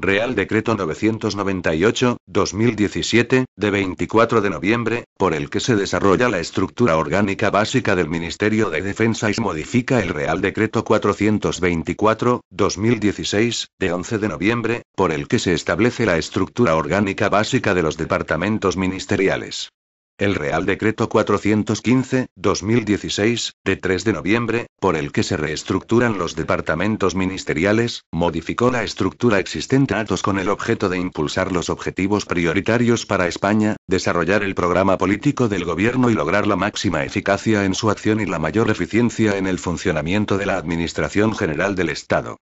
Real Decreto 998/2017, de 24 de noviembre, por el que se desarrolla la estructura orgánica básica del Ministerio de Defensa y se modifica el Real Decreto 424/2016, de 11 de noviembre, por el que se establece la estructura orgánica básica de los departamentos ministeriales. El Real Decreto 415/2016, de 3 de noviembre, por el que se reestructuran los departamentos ministeriales, modificó la estructura existente con el objeto de impulsar los objetivos prioritarios para España, desarrollar el programa político del gobierno y lograr la máxima eficacia en su acción y la mayor eficiencia en el funcionamiento de la Administración General del Estado.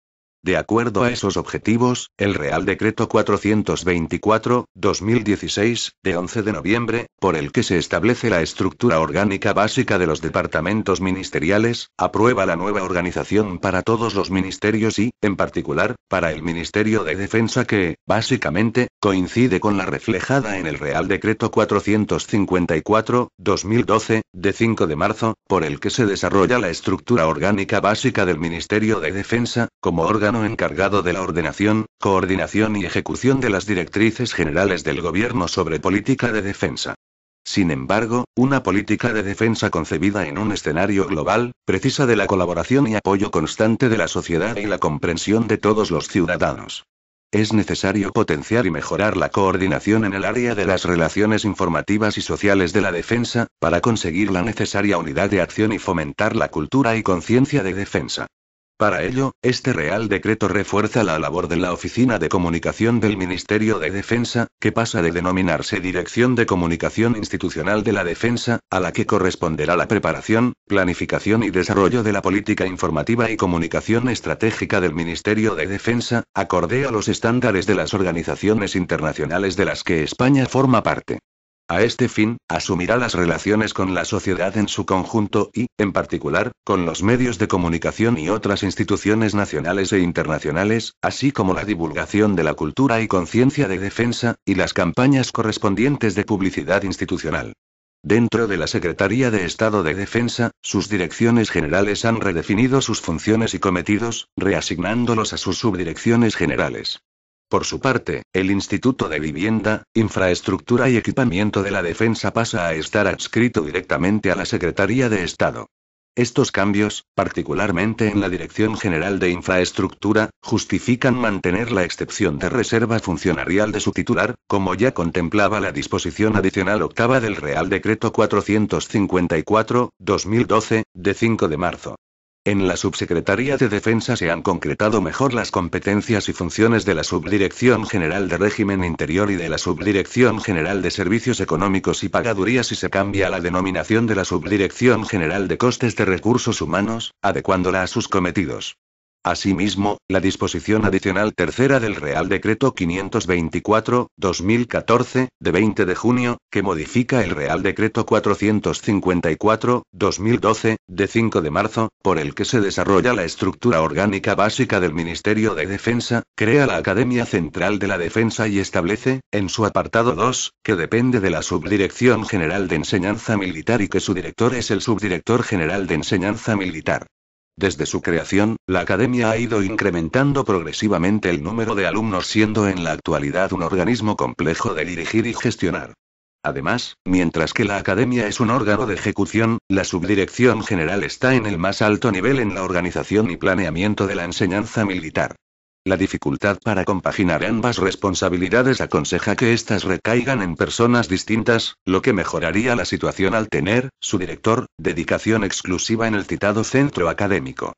De acuerdo a esos objetivos, el Real Decreto 424/2016, de 11 de noviembre, por el que se establece la estructura orgánica básica de los departamentos ministeriales, aprueba la nueva organización para todos los ministerios y, en particular, para el Ministerio de Defensa que, básicamente, coincide con la reflejada en el Real Decreto 454/2012, de 5 de marzo, por el que se desarrolla la estructura orgánica básica del Ministerio de Defensa, como órgano encargado de la ordenación, coordinación y ejecución de las directrices generales del Gobierno sobre política de defensa. Sin embargo, una política de defensa concebida en un escenario global, precisa de la colaboración y apoyo constante de la sociedad y la comprensión de todos los ciudadanos. Es necesario potenciar y mejorar la coordinación en el área de las relaciones informativas y sociales de la defensa, para conseguir la necesaria unidad de acción y fomentar la cultura y conciencia de defensa. Para ello, este Real Decreto refuerza la labor de la Oficina de Comunicación del Ministerio de Defensa, que pasa de denominarse Dirección de Comunicación Institucional de la Defensa, a la que corresponderá la preparación, planificación y desarrollo de la política informativa y comunicación estratégica del Ministerio de Defensa, acorde a los estándares de las organizaciones internacionales de las que España forma parte. A este fin, asumirá las relaciones con la sociedad en su conjunto y, en particular, con los medios de comunicación y otras instituciones nacionales e internacionales, así como la divulgación de la cultura y conciencia de defensa, y las campañas correspondientes de publicidad institucional. Dentro de la Secretaría de Estado de Defensa, sus direcciones generales han redefinido sus funciones y cometidos, reasignándolos a sus subdirecciones generales. Por su parte, el Instituto de Vivienda, Infraestructura y Equipamiento de la Defensa pasa a estar adscrito directamente a la Secretaría de Estado. Estos cambios, particularmente en la Dirección General de Infraestructura, justifican mantener la excepción de reserva funcionarial de su titular, como ya contemplaba la disposición adicional octava del Real Decreto 454/2012, de 5 de marzo. En la Subsecretaría de Defensa se han concretado mejor las competencias y funciones de la Subdirección General de Régimen Interior y de la Subdirección General de Servicios Económicos y Pagadurías y se cambia la denominación de la Subdirección General de Costes de Recursos Humanos, adecuándola a sus cometidos. Asimismo, la disposición adicional tercera del Real Decreto 524/2014, de 20 de junio, que modifica el Real Decreto 454/2012, de 5 de marzo, por el que se desarrolla la estructura orgánica básica del Ministerio de Defensa, crea la Academia Central de la Defensa y establece, en su apartado 2, que depende de la Subdirección General de Enseñanza Militar y que su director es el Subdirector General de Enseñanza Militar. Desde su creación, la Academia ha ido incrementando progresivamente el número de alumnos, siendo en la actualidad un organismo complejo de dirigir y gestionar. Además, mientras que la Academia es un órgano de ejecución, la Subdirección General está en el más alto nivel en la organización y planeamiento de la enseñanza militar. La dificultad para compaginar ambas responsabilidades aconseja que éstas recaigan en personas distintas, lo que mejoraría la situación al tener, su director, dedicación exclusiva en el citado centro académico.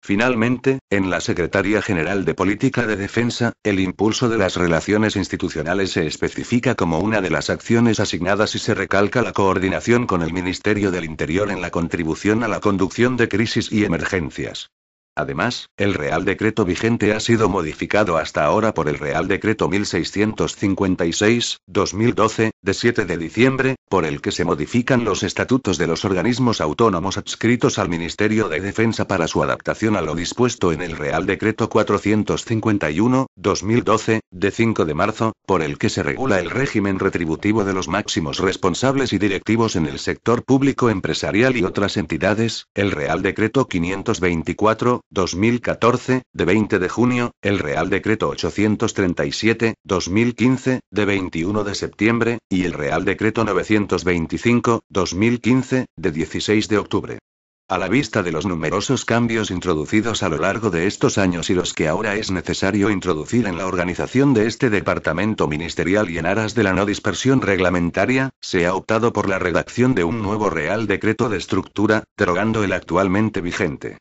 Finalmente, en la Secretaría General de Política de Defensa, el impulso de las relaciones institucionales se especifica como una de las acciones asignadas y se recalca la coordinación con el Ministerio del Interior en la contribución a la conducción de crisis y emergencias. Además, el Real Decreto vigente ha sido modificado hasta ahora por el Real Decreto 1656/2012, de 7 de diciembre, por el que se modifican los estatutos de los organismos autónomos adscritos al Ministerio de Defensa para su adaptación a lo dispuesto en el Real Decreto 451/2012, de 5 de marzo, por el que se regula el régimen retributivo de los máximos responsables y directivos en el sector público empresarial y otras entidades, el Real Decreto 524 2014, de 20 de junio, el Real Decreto 837, 2015, de 21 de septiembre, y el Real Decreto 925, 2015, de 16 de octubre. A la vista de los numerosos cambios introducidos a lo largo de estos años y los que ahora es necesario introducir en la organización de este departamento ministerial y en aras de la no dispersión reglamentaria, se ha optado por la redacción de un nuevo Real Decreto de estructura, derogando el actualmente vigente.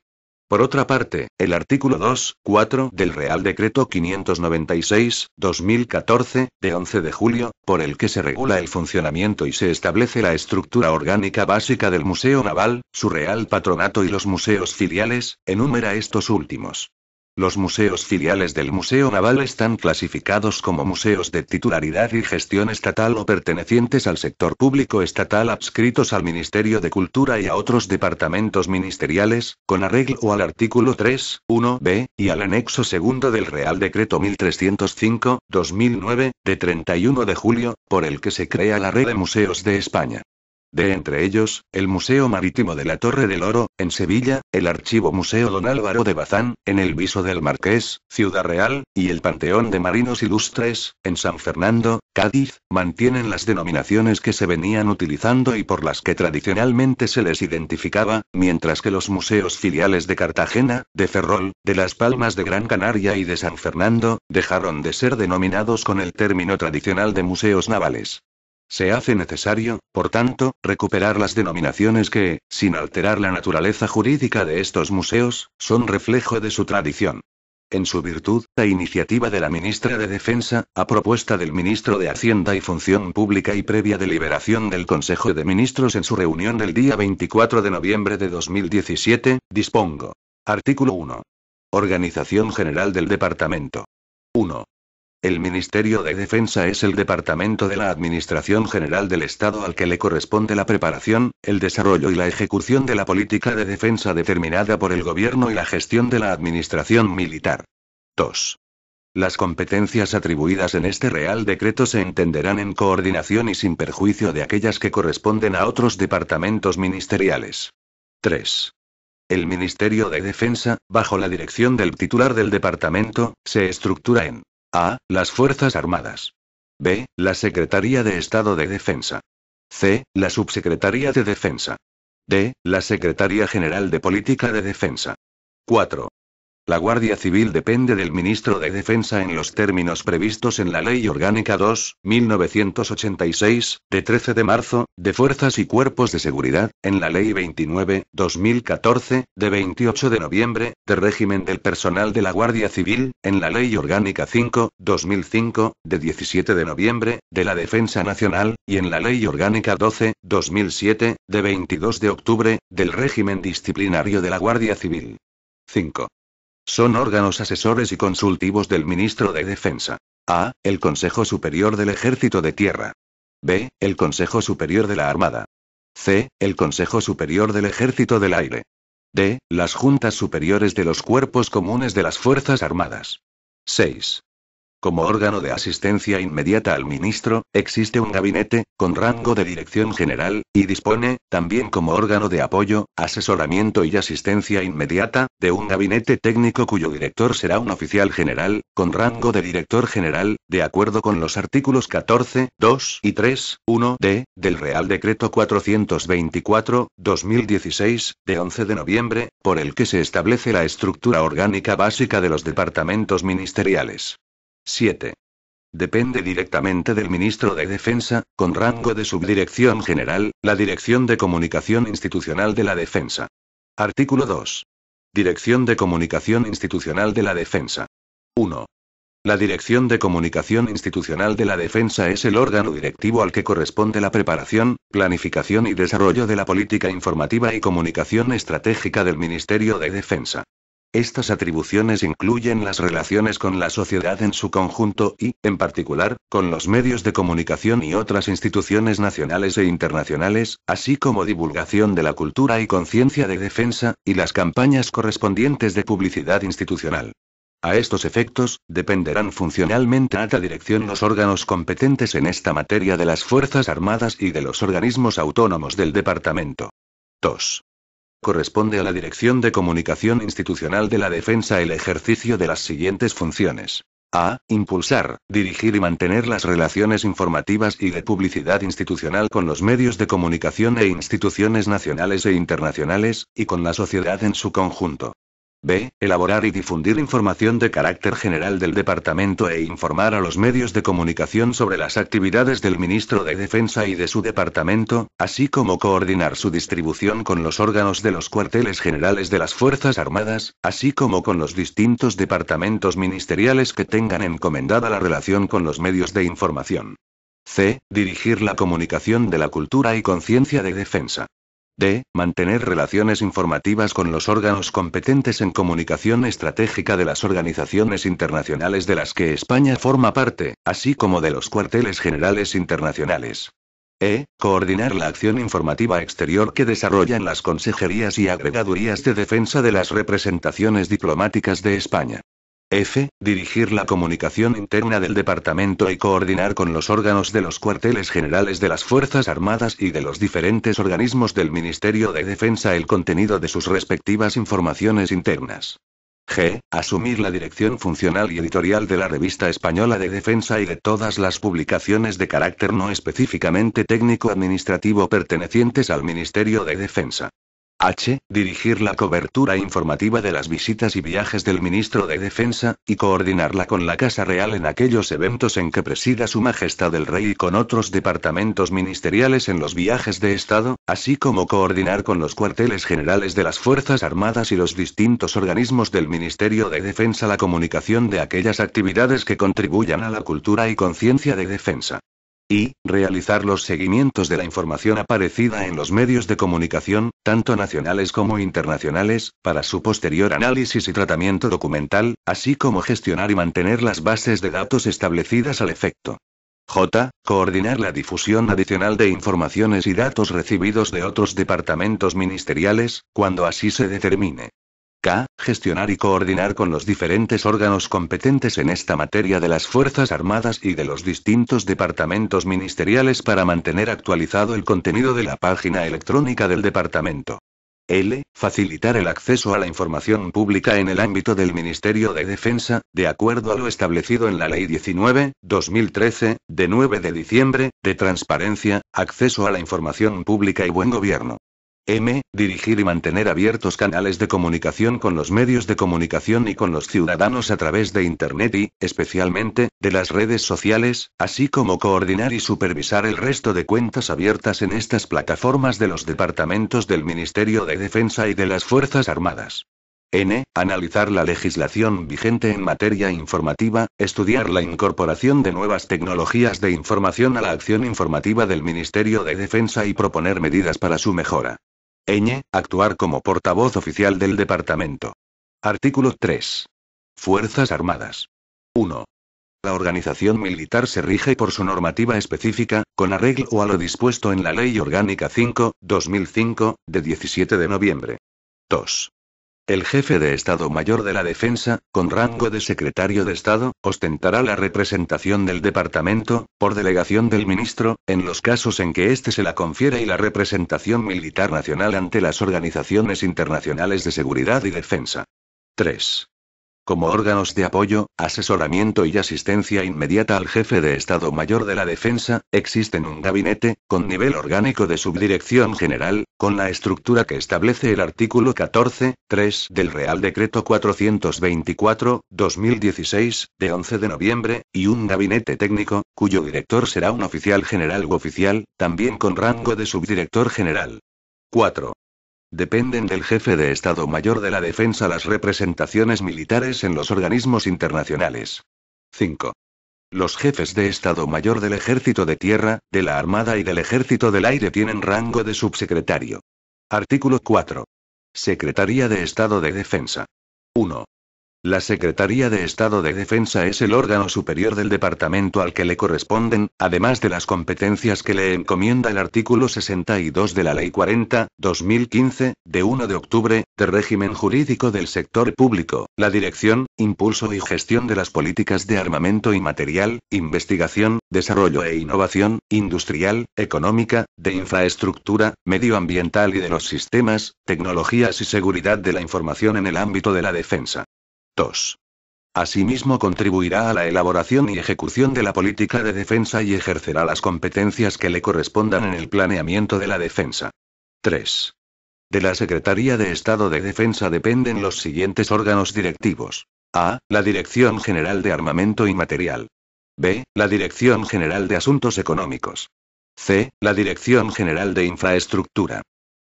Por otra parte, el artículo 2.4 del Real Decreto 596, 2014, de 11 de julio, por el que se regula el funcionamiento y se establece la estructura orgánica básica del Museo Naval, su Real Patronato y los museos filiales, enumera estos últimos. Los museos filiales del Museo Naval están clasificados como museos de titularidad y gestión estatal o pertenecientes al sector público estatal adscritos al Ministerio de Cultura y a otros departamentos ministeriales, con arreglo al artículo 3.1b, y al anexo segundo del Real Decreto 1305, 2009, de 31 de julio, por el que se crea la Red de Museos de España. De entre ellos, el Museo Marítimo de la Torre del Oro, en Sevilla, el Archivo Museo Don Álvaro de Bazán, en el Viso del Marqués, Ciudad Real, y el Panteón de Marinos Ilustres, en San Fernando, Cádiz, mantienen las denominaciones que se venían utilizando y por las que tradicionalmente se les identificaba, mientras que los museos filiales de Cartagena, de Ferrol, de Las Palmas de Gran Canaria y de San Fernando, dejaron de ser denominados con el término tradicional de museos navales. Se hace necesario, por tanto, recuperar las denominaciones que, sin alterar la naturaleza jurídica de estos museos, son reflejo de su tradición. En su virtud, a iniciativa de la ministra de Defensa, a propuesta del ministro de Hacienda y Función Pública y previa deliberación del Consejo de Ministros en su reunión del día 24 de noviembre de 2017, dispongo. Artículo 1. Organización General del Departamento. 1. El Ministerio de Defensa es el departamento de la Administración General del Estado al que le corresponde la preparación, el desarrollo y la ejecución de la política de defensa determinada por el Gobierno y la gestión de la Administración militar. 2. Las competencias atribuidas en este Real Decreto se entenderán en coordinación y sin perjuicio de aquellas que corresponden a otros departamentos ministeriales. 3. El Ministerio de Defensa, bajo la dirección del titular del departamento, se estructura en A. Las Fuerzas Armadas. B. La Secretaría de Estado de Defensa. C. La Subsecretaría de Defensa. D. La Secretaría General de Política de Defensa. 4. La Guardia Civil depende del Ministro de Defensa en los términos previstos en la Ley Orgánica 2.1986, de 13 de marzo, de Fuerzas y Cuerpos de Seguridad, en la Ley 29.2014, de 28 de noviembre, de Régimen del Personal de la Guardia Civil, en la Ley Orgánica 5.2005, de 17 de noviembre, de la Defensa Nacional, y en la Ley Orgánica 12.2007, de 22 de octubre, del Régimen Disciplinario de la Guardia Civil. 5. Son órganos asesores y consultivos del Ministro de Defensa. A. El Consejo Superior del Ejército de Tierra. B. El Consejo Superior de la Armada. C. El Consejo Superior del Ejército del Aire. D. Las Juntas Superiores de los Cuerpos Comunes de las Fuerzas Armadas. 6. Como órgano de asistencia inmediata al ministro, existe un gabinete, con rango de dirección general, y dispone, también como órgano de apoyo, asesoramiento y asistencia inmediata, de un gabinete técnico cuyo director será un oficial general, con rango de director general, de acuerdo con los artículos 14, 2 y 3.1d, del Real Decreto 424, 2016, de 11 de noviembre, por el que se establece la estructura orgánica básica de los departamentos ministeriales. 7. Depende directamente del Ministro de Defensa, con rango de subdirección general, la Dirección de Comunicación Institucional de la Defensa. Artículo 2. Dirección de Comunicación Institucional de la Defensa. 1. La Dirección de Comunicación Institucional de la Defensa es el órgano directivo al que corresponde la preparación, planificación y desarrollo de la política informativa y comunicación estratégica del Ministerio de Defensa. Estas atribuciones incluyen las relaciones con la sociedad en su conjunto y, en particular, con los medios de comunicación y otras instituciones nacionales e internacionales, así como divulgación de la cultura y conciencia de defensa, y las campañas correspondientes de publicidad institucional. A estos efectos, dependerán funcionalmente a la dirección los órganos competentes en esta materia de las Fuerzas Armadas y de los organismos autónomos del Departamento. 2. Corresponde a la Dirección de Comunicación Institucional de la Defensa el ejercicio de las siguientes funciones. A. Impulsar, dirigir y mantener las relaciones informativas y de publicidad institucional con los medios de comunicación e instituciones nacionales e internacionales, y con la sociedad en su conjunto. B. Elaborar y difundir información de carácter general del Departamento e informar a los medios de comunicación sobre las actividades del Ministro de Defensa y de su departamento, así como coordinar su distribución con los órganos de los cuarteles generales de las Fuerzas Armadas, así como con los distintos departamentos ministeriales que tengan encomendada la relación con los medios de información. C. Dirigir la comunicación de la cultura y conciencia de defensa. D. Mantener relaciones informativas con los órganos competentes en comunicación estratégica de las organizaciones internacionales de las que España forma parte, así como de los cuarteles generales internacionales. E. Coordinar la acción informativa exterior que desarrollan las consejerías y agregadurías de defensa de las representaciones diplomáticas de España. F. Dirigir la comunicación interna del departamento y coordinar con los órganos de los cuarteles generales de las Fuerzas Armadas y de los diferentes organismos del Ministerio de Defensa el contenido de sus respectivas informaciones internas. G. Asumir la dirección funcional y editorial de la Revista Española de Defensa y de todas las publicaciones de carácter no específicamente técnico-administrativo pertenecientes al Ministerio de Defensa. H. Dirigir la cobertura informativa de las visitas y viajes del Ministro de Defensa, y coordinarla con la Casa Real en aquellos eventos en que presida Su Majestad el Rey y con otros departamentos ministeriales en los viajes de Estado, así como coordinar con los cuarteles generales de las Fuerzas Armadas y los distintos organismos del Ministerio de Defensa la comunicación de aquellas actividades que contribuyan a la cultura y conciencia de defensa. Y, realizar los seguimientos de la información aparecida en los medios de comunicación, tanto nacionales como internacionales, para su posterior análisis y tratamiento documental, así como gestionar y mantener las bases de datos establecidas al efecto. J. Coordinar la difusión adicional de informaciones y datos recibidos de otros departamentos ministeriales, cuando así se determine. K. Gestionar y coordinar con los diferentes órganos competentes en esta materia de las Fuerzas Armadas y de los distintos departamentos ministeriales para mantener actualizado el contenido de la página electrónica del departamento. L. Facilitar el acceso a la información pública en el ámbito del Ministerio de Defensa, de acuerdo a lo establecido en la Ley 19/2013, de 9 de diciembre, de transparencia, acceso a la información pública y buen gobierno. M. Dirigir y mantener abiertos canales de comunicación con los medios de comunicación y con los ciudadanos a través de Internet y, especialmente, de las redes sociales, así como coordinar y supervisar el resto de cuentas abiertas en estas plataformas de los departamentos del Ministerio de Defensa y de las Fuerzas Armadas. N. Analizar la legislación vigente en materia informativa, estudiar la incorporación de nuevas tecnologías de información a la acción informativa del Ministerio de Defensa y proponer medidas para su mejora. Ñ. Actuar como portavoz oficial del departamento. Artículo 3. Fuerzas Armadas. 1. La organización militar se rige por su normativa específica, con arreglo a lo dispuesto en la Ley Orgánica 5/2005, de 17 de noviembre. 2. El jefe de Estado Mayor de la Defensa, con rango de secretario de Estado, ostentará la representación del departamento, por delegación del ministro, en los casos en que éste se la confiera y la representación militar nacional ante las organizaciones internacionales de seguridad y defensa. 3. Como órganos de apoyo, asesoramiento y asistencia inmediata al jefe de Estado Mayor de la Defensa, existen un gabinete, con nivel orgánico de subdirección general, con la estructura que establece el artículo 14.3 del Real Decreto 424/2016, de 11 de noviembre, y un gabinete técnico, cuyo director será un oficial general u oficial, también con rango de subdirector general. 4. Dependen del jefe de Estado Mayor de la Defensa las representaciones militares en los organismos internacionales. 5. Los jefes de Estado Mayor del Ejército de Tierra, de la Armada y del Ejército del Aire tienen rango de subsecretario. Artículo 4. Secretaría de Estado de Defensa. 1. La Secretaría de Estado de Defensa es el órgano superior del departamento al que le corresponden, además de las competencias que le encomienda el artículo 62 de la Ley 40/2015, de 1 de octubre, de régimen jurídico del sector público, la dirección, impulso y gestión de las políticas de armamento y material, investigación, desarrollo e innovación, industrial, económica, de infraestructura, medioambiental y de los sistemas, tecnologías y seguridad de la información en el ámbito de la defensa. 2. Asimismo contribuirá a la elaboración y ejecución de la política de defensa y ejercerá las competencias que le correspondan en el planeamiento de la defensa. 3. De la Secretaría de Estado de Defensa dependen los siguientes órganos directivos. A. La Dirección General de Armamento y Material. B. La Dirección General de Asuntos Económicos. C. La Dirección General de Infraestructura.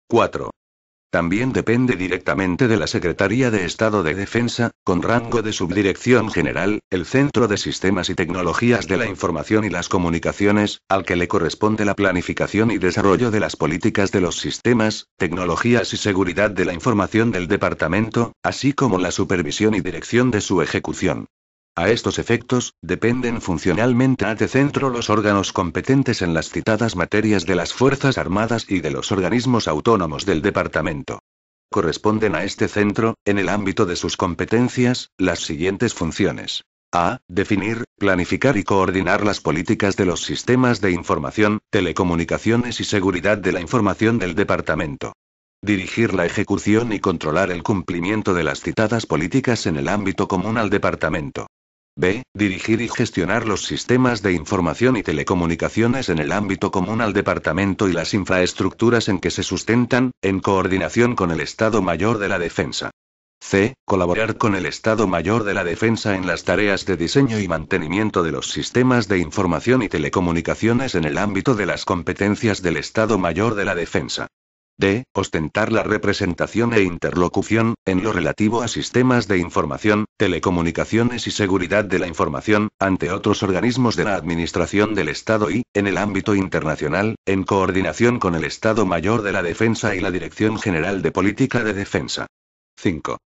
4. También depende directamente de la Secretaría de Estado de Defensa, con rango de subdirección general, el Centro de Sistemas y Tecnologías de la Información y las Comunicaciones, al que le corresponde la planificación y desarrollo de las políticas de los sistemas, tecnologías y seguridad de la información del departamento, así como la supervisión y dirección de su ejecución. A estos efectos, dependen funcionalmente a este centro los órganos competentes en las citadas materias de las Fuerzas Armadas y de los organismos autónomos del departamento. Corresponden a este centro, en el ámbito de sus competencias, las siguientes funciones. A. Definir, planificar y coordinar las políticas de los sistemas de información, telecomunicaciones y seguridad de la información del departamento. Dirigir la ejecución y controlar el cumplimiento de las citadas políticas en el ámbito común al departamento. B. Dirigir y gestionar los sistemas de información y telecomunicaciones en el ámbito común al departamento y las infraestructuras en que se sustentan, en coordinación con el Estado Mayor de la Defensa. C. Colaborar con el Estado Mayor de la Defensa en las tareas de diseño y mantenimiento de los sistemas de información y telecomunicaciones en el ámbito de las competencias del Estado Mayor de la Defensa. D. Ostentar la representación e interlocución, en lo relativo a sistemas de información, telecomunicaciones y seguridad de la información, ante otros organismos de la Administración del Estado y, en el ámbito internacional, en coordinación con el Estado Mayor de la Defensa y la Dirección General de Política de Defensa. 5.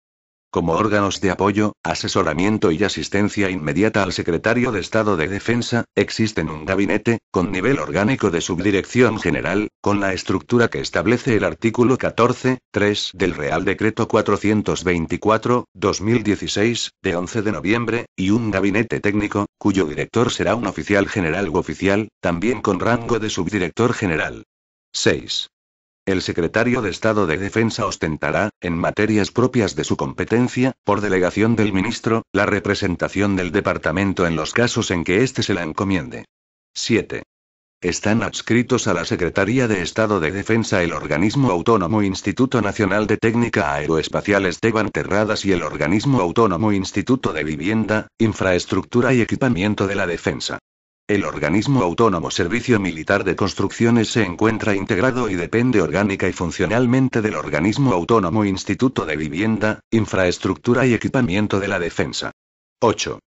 Como órganos de apoyo, asesoramiento y asistencia inmediata al Secretario de Estado de Defensa, existen un gabinete, con nivel orgánico de subdirección general, con la estructura que establece el artículo 14.3 del Real Decreto 424/2016, de 11 de noviembre, y un gabinete técnico, cuyo director será un oficial general u oficial, también con rango de subdirector general. 6. El secretario de Estado de Defensa ostentará, en materias propias de su competencia, por delegación del ministro, la representación del departamento en los casos en que éste se la encomiende. 7. Están adscritos a la Secretaría de Estado de Defensa el organismo autónomo Instituto Nacional de Técnica Aeroespacial Esteban Terradas y el organismo autónomo Instituto de Vivienda, Infraestructura y Equipamiento de la Defensa. El organismo autónomo Servicio Militar de Construcciones se encuentra integrado y depende orgánica y funcionalmente del organismo autónomo Instituto de Vivienda, Infraestructura y Equipamiento de la Defensa. 8.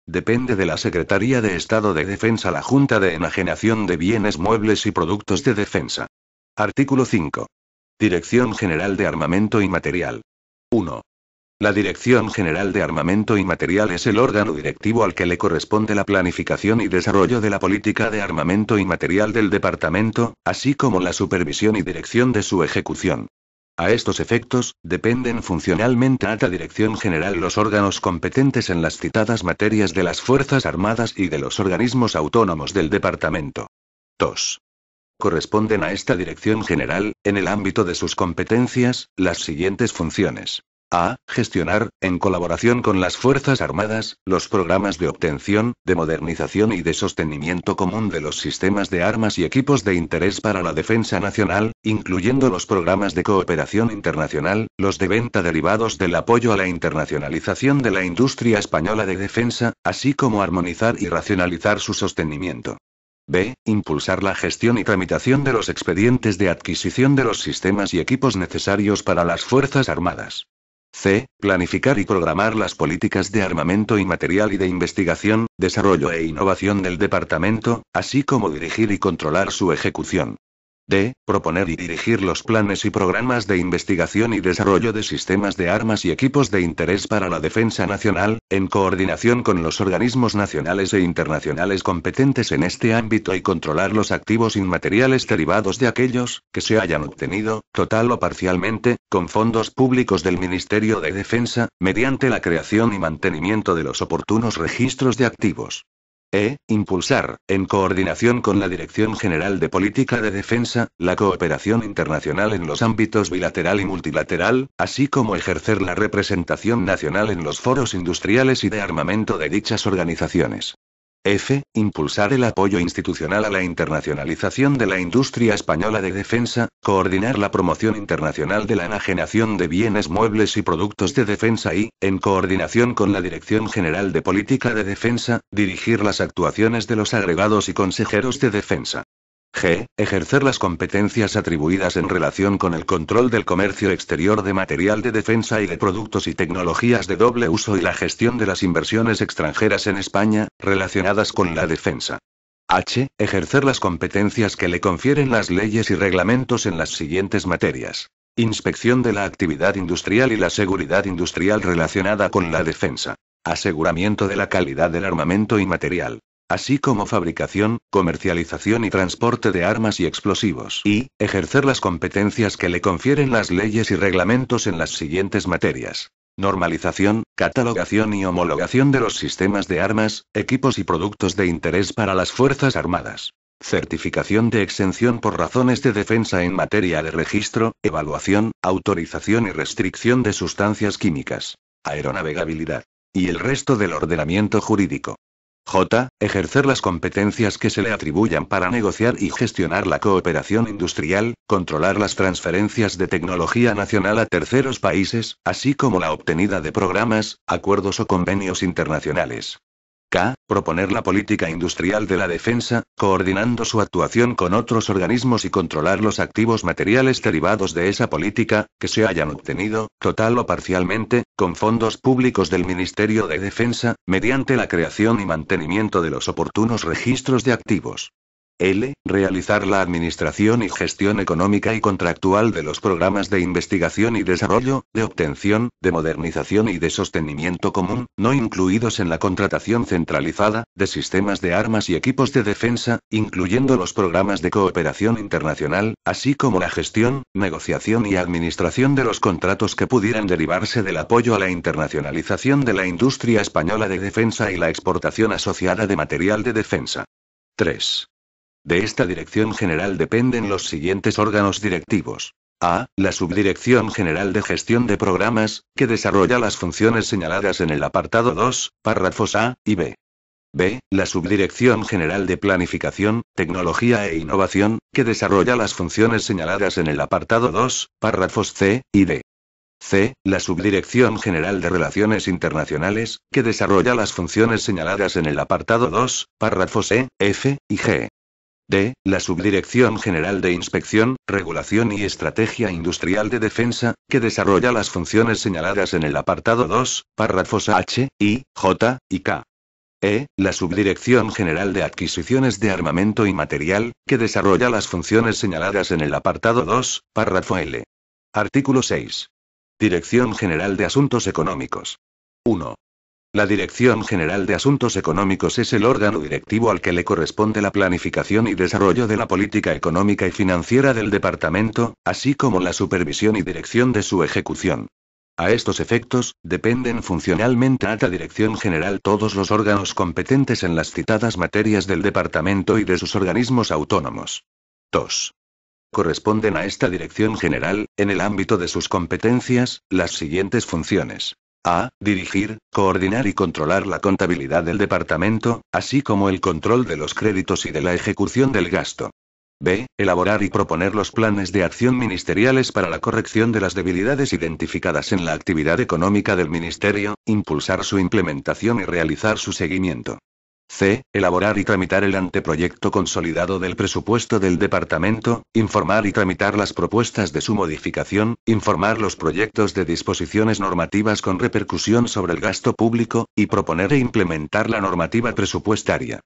Depende de la Secretaría de Estado de Defensa la Junta de Enajenación de Bienes Muebles y Productos de Defensa. Artículo 5. Dirección General de Armamento y Material. 1. La Dirección General de Armamento y Material es el órgano directivo al que le corresponde la planificación y desarrollo de la política de armamento y material del departamento, así como la supervisión y dirección de su ejecución. A estos efectos, dependen funcionalmente a la Dirección General los órganos competentes en las citadas materias de las Fuerzas Armadas y de los organismos autónomos del departamento. 2. Corresponden a esta Dirección General, en el ámbito de sus competencias, las siguientes funciones. A. Gestionar, en colaboración con las Fuerzas Armadas, los programas de obtención, de modernización y de sostenimiento común de los sistemas de armas y equipos de interés para la defensa nacional, incluyendo los programas de cooperación internacional, los de venta derivados del apoyo a la internacionalización de la industria española de defensa, así como armonizar y racionalizar su sostenimiento. B. Impulsar la gestión y tramitación de los expedientes de adquisición de los sistemas y equipos necesarios para las Fuerzas Armadas. C. Planificar y programar las políticas de armamento y material y de investigación, desarrollo e innovación del departamento, así como dirigir y controlar su ejecución. D. Proponer y dirigir los planes y programas de investigación y desarrollo de sistemas de armas y equipos de interés para la defensa nacional, en coordinación con los organismos nacionales e internacionales competentes en este ámbito y controlar los activos inmateriales derivados de aquellos, que se hayan obtenido, total o parcialmente, con fondos públicos del Ministerio de Defensa, mediante la creación y mantenimiento de los oportunos registros de activos. Impulsar, en coordinación con la Dirección General de Política de Defensa, la cooperación internacional en los ámbitos bilateral y multilateral, así como ejercer la representación nacional en los foros industriales y de armamento de dichas organizaciones. Impulsar el apoyo institucional a la internacionalización de la industria española de defensa, coordinar la promoción internacional de la enajenación de bienes muebles y productos de defensa y, en coordinación con la Dirección General de Política de Defensa, dirigir las actuaciones de los agregados y consejeros de defensa. Ejercer las competencias atribuidas en relación con el control del comercio exterior de material de defensa y de productos y tecnologías de doble uso y la gestión de las inversiones extranjeras en España, relacionadas con la defensa. Ejercer las competencias que le confieren las leyes y reglamentos en las siguientes materias. Inspección de la actividad industrial y la seguridad industrial relacionada con la defensa. Aseguramiento de la calidad del armamento y material, así como fabricación, comercialización y transporte de armas y explosivos. Y, ejercer las competencias que le confieren las leyes y reglamentos en las siguientes materias. Normalización, catalogación y homologación de los sistemas de armas, equipos y productos de interés para las Fuerzas Armadas. Certificación de exención por razones de defensa en materia de registro, evaluación, autorización y restricción de sustancias químicas. Aeronavegabilidad. Y el resto del ordenamiento jurídico. Ejercer las competencias que se le atribuyan para negociar y gestionar la cooperación industrial, controlar las transferencias de tecnología nacional a terceros países, así como la obtenida de programas, acuerdos o convenios internacionales. Proponer la política industrial de la defensa, coordinando su actuación con otros organismos y controlar los activos materiales derivados de esa política, que se hayan obtenido, total o parcialmente, con fondos públicos del Ministerio de Defensa, mediante la creación y mantenimiento de los oportunos registros de activos. Realizar la administración y gestión económica y contractual de los programas de investigación y desarrollo, de obtención, de modernización y de sostenimiento común, no incluidos en la contratación centralizada, de sistemas de armas y equipos de defensa, incluyendo los programas de cooperación internacional, así como la gestión, negociación y administración de los contratos que pudieran derivarse del apoyo a la internacionalización de la industria española de defensa y la exportación asociada de material de defensa. 3. De esta Dirección General dependen los siguientes órganos directivos. La Subdirección General de Gestión de Programas, que desarrolla las funciones señaladas en el apartado 2, párrafos A y B. La Subdirección General de Planificación, Tecnología e Innovación, que desarrolla las funciones señaladas en el apartado 2, párrafos C y D. La Subdirección General de Relaciones Internacionales, que desarrolla las funciones señaladas en el apartado 2, párrafos E, F y G. La Subdirección General de Inspección, Regulación y Estrategia Industrial de Defensa, que desarrolla las funciones señaladas en el apartado 2, párrafos H, I, J y K. La Subdirección General de Adquisiciones de Armamento y Material, que desarrolla las funciones señaladas en el apartado 2, párrafo L. Artículo 6. Dirección General de Asuntos Económicos. 1. La Dirección General de Asuntos Económicos es el órgano directivo al que le corresponde la planificación y desarrollo de la política económica y financiera del departamento, así como la supervisión y dirección de su ejecución. A estos efectos, dependen funcionalmente a la Dirección General todos los órganos competentes en las citadas materias del departamento y de sus organismos autónomos. 2. Corresponden a esta Dirección General, en el ámbito de sus competencias, las siguientes funciones. Dirigir, coordinar y controlar la contabilidad del departamento, así como el control de los créditos y de la ejecución del gasto. Elaborar y proponer los planes de acción ministeriales para la corrección de las debilidades identificadas en la actividad económica del Ministerio, impulsar su implementación y realizar su seguimiento. Elaborar y tramitar el anteproyecto consolidado del presupuesto del departamento, informar y tramitar las propuestas de su modificación, informar los proyectos de disposiciones normativas con repercusión sobre el gasto público, y proponer e implementar la normativa presupuestaria.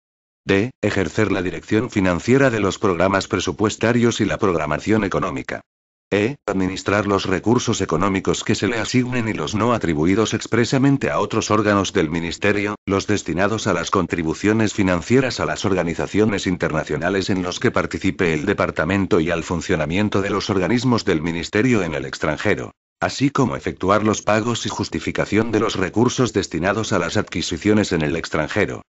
D. Ejercer la dirección financiera de los programas presupuestarios y la programación económica. E. Administrar los recursos económicos que se le asignen y los no atribuidos expresamente a otros órganos del Ministerio, los destinados a las contribuciones financieras a las organizaciones internacionales en los que participe el Departamento y al funcionamiento de los organismos del Ministerio en el extranjero, así como efectuar los pagos y justificación de los recursos destinados a las adquisiciones en el extranjero.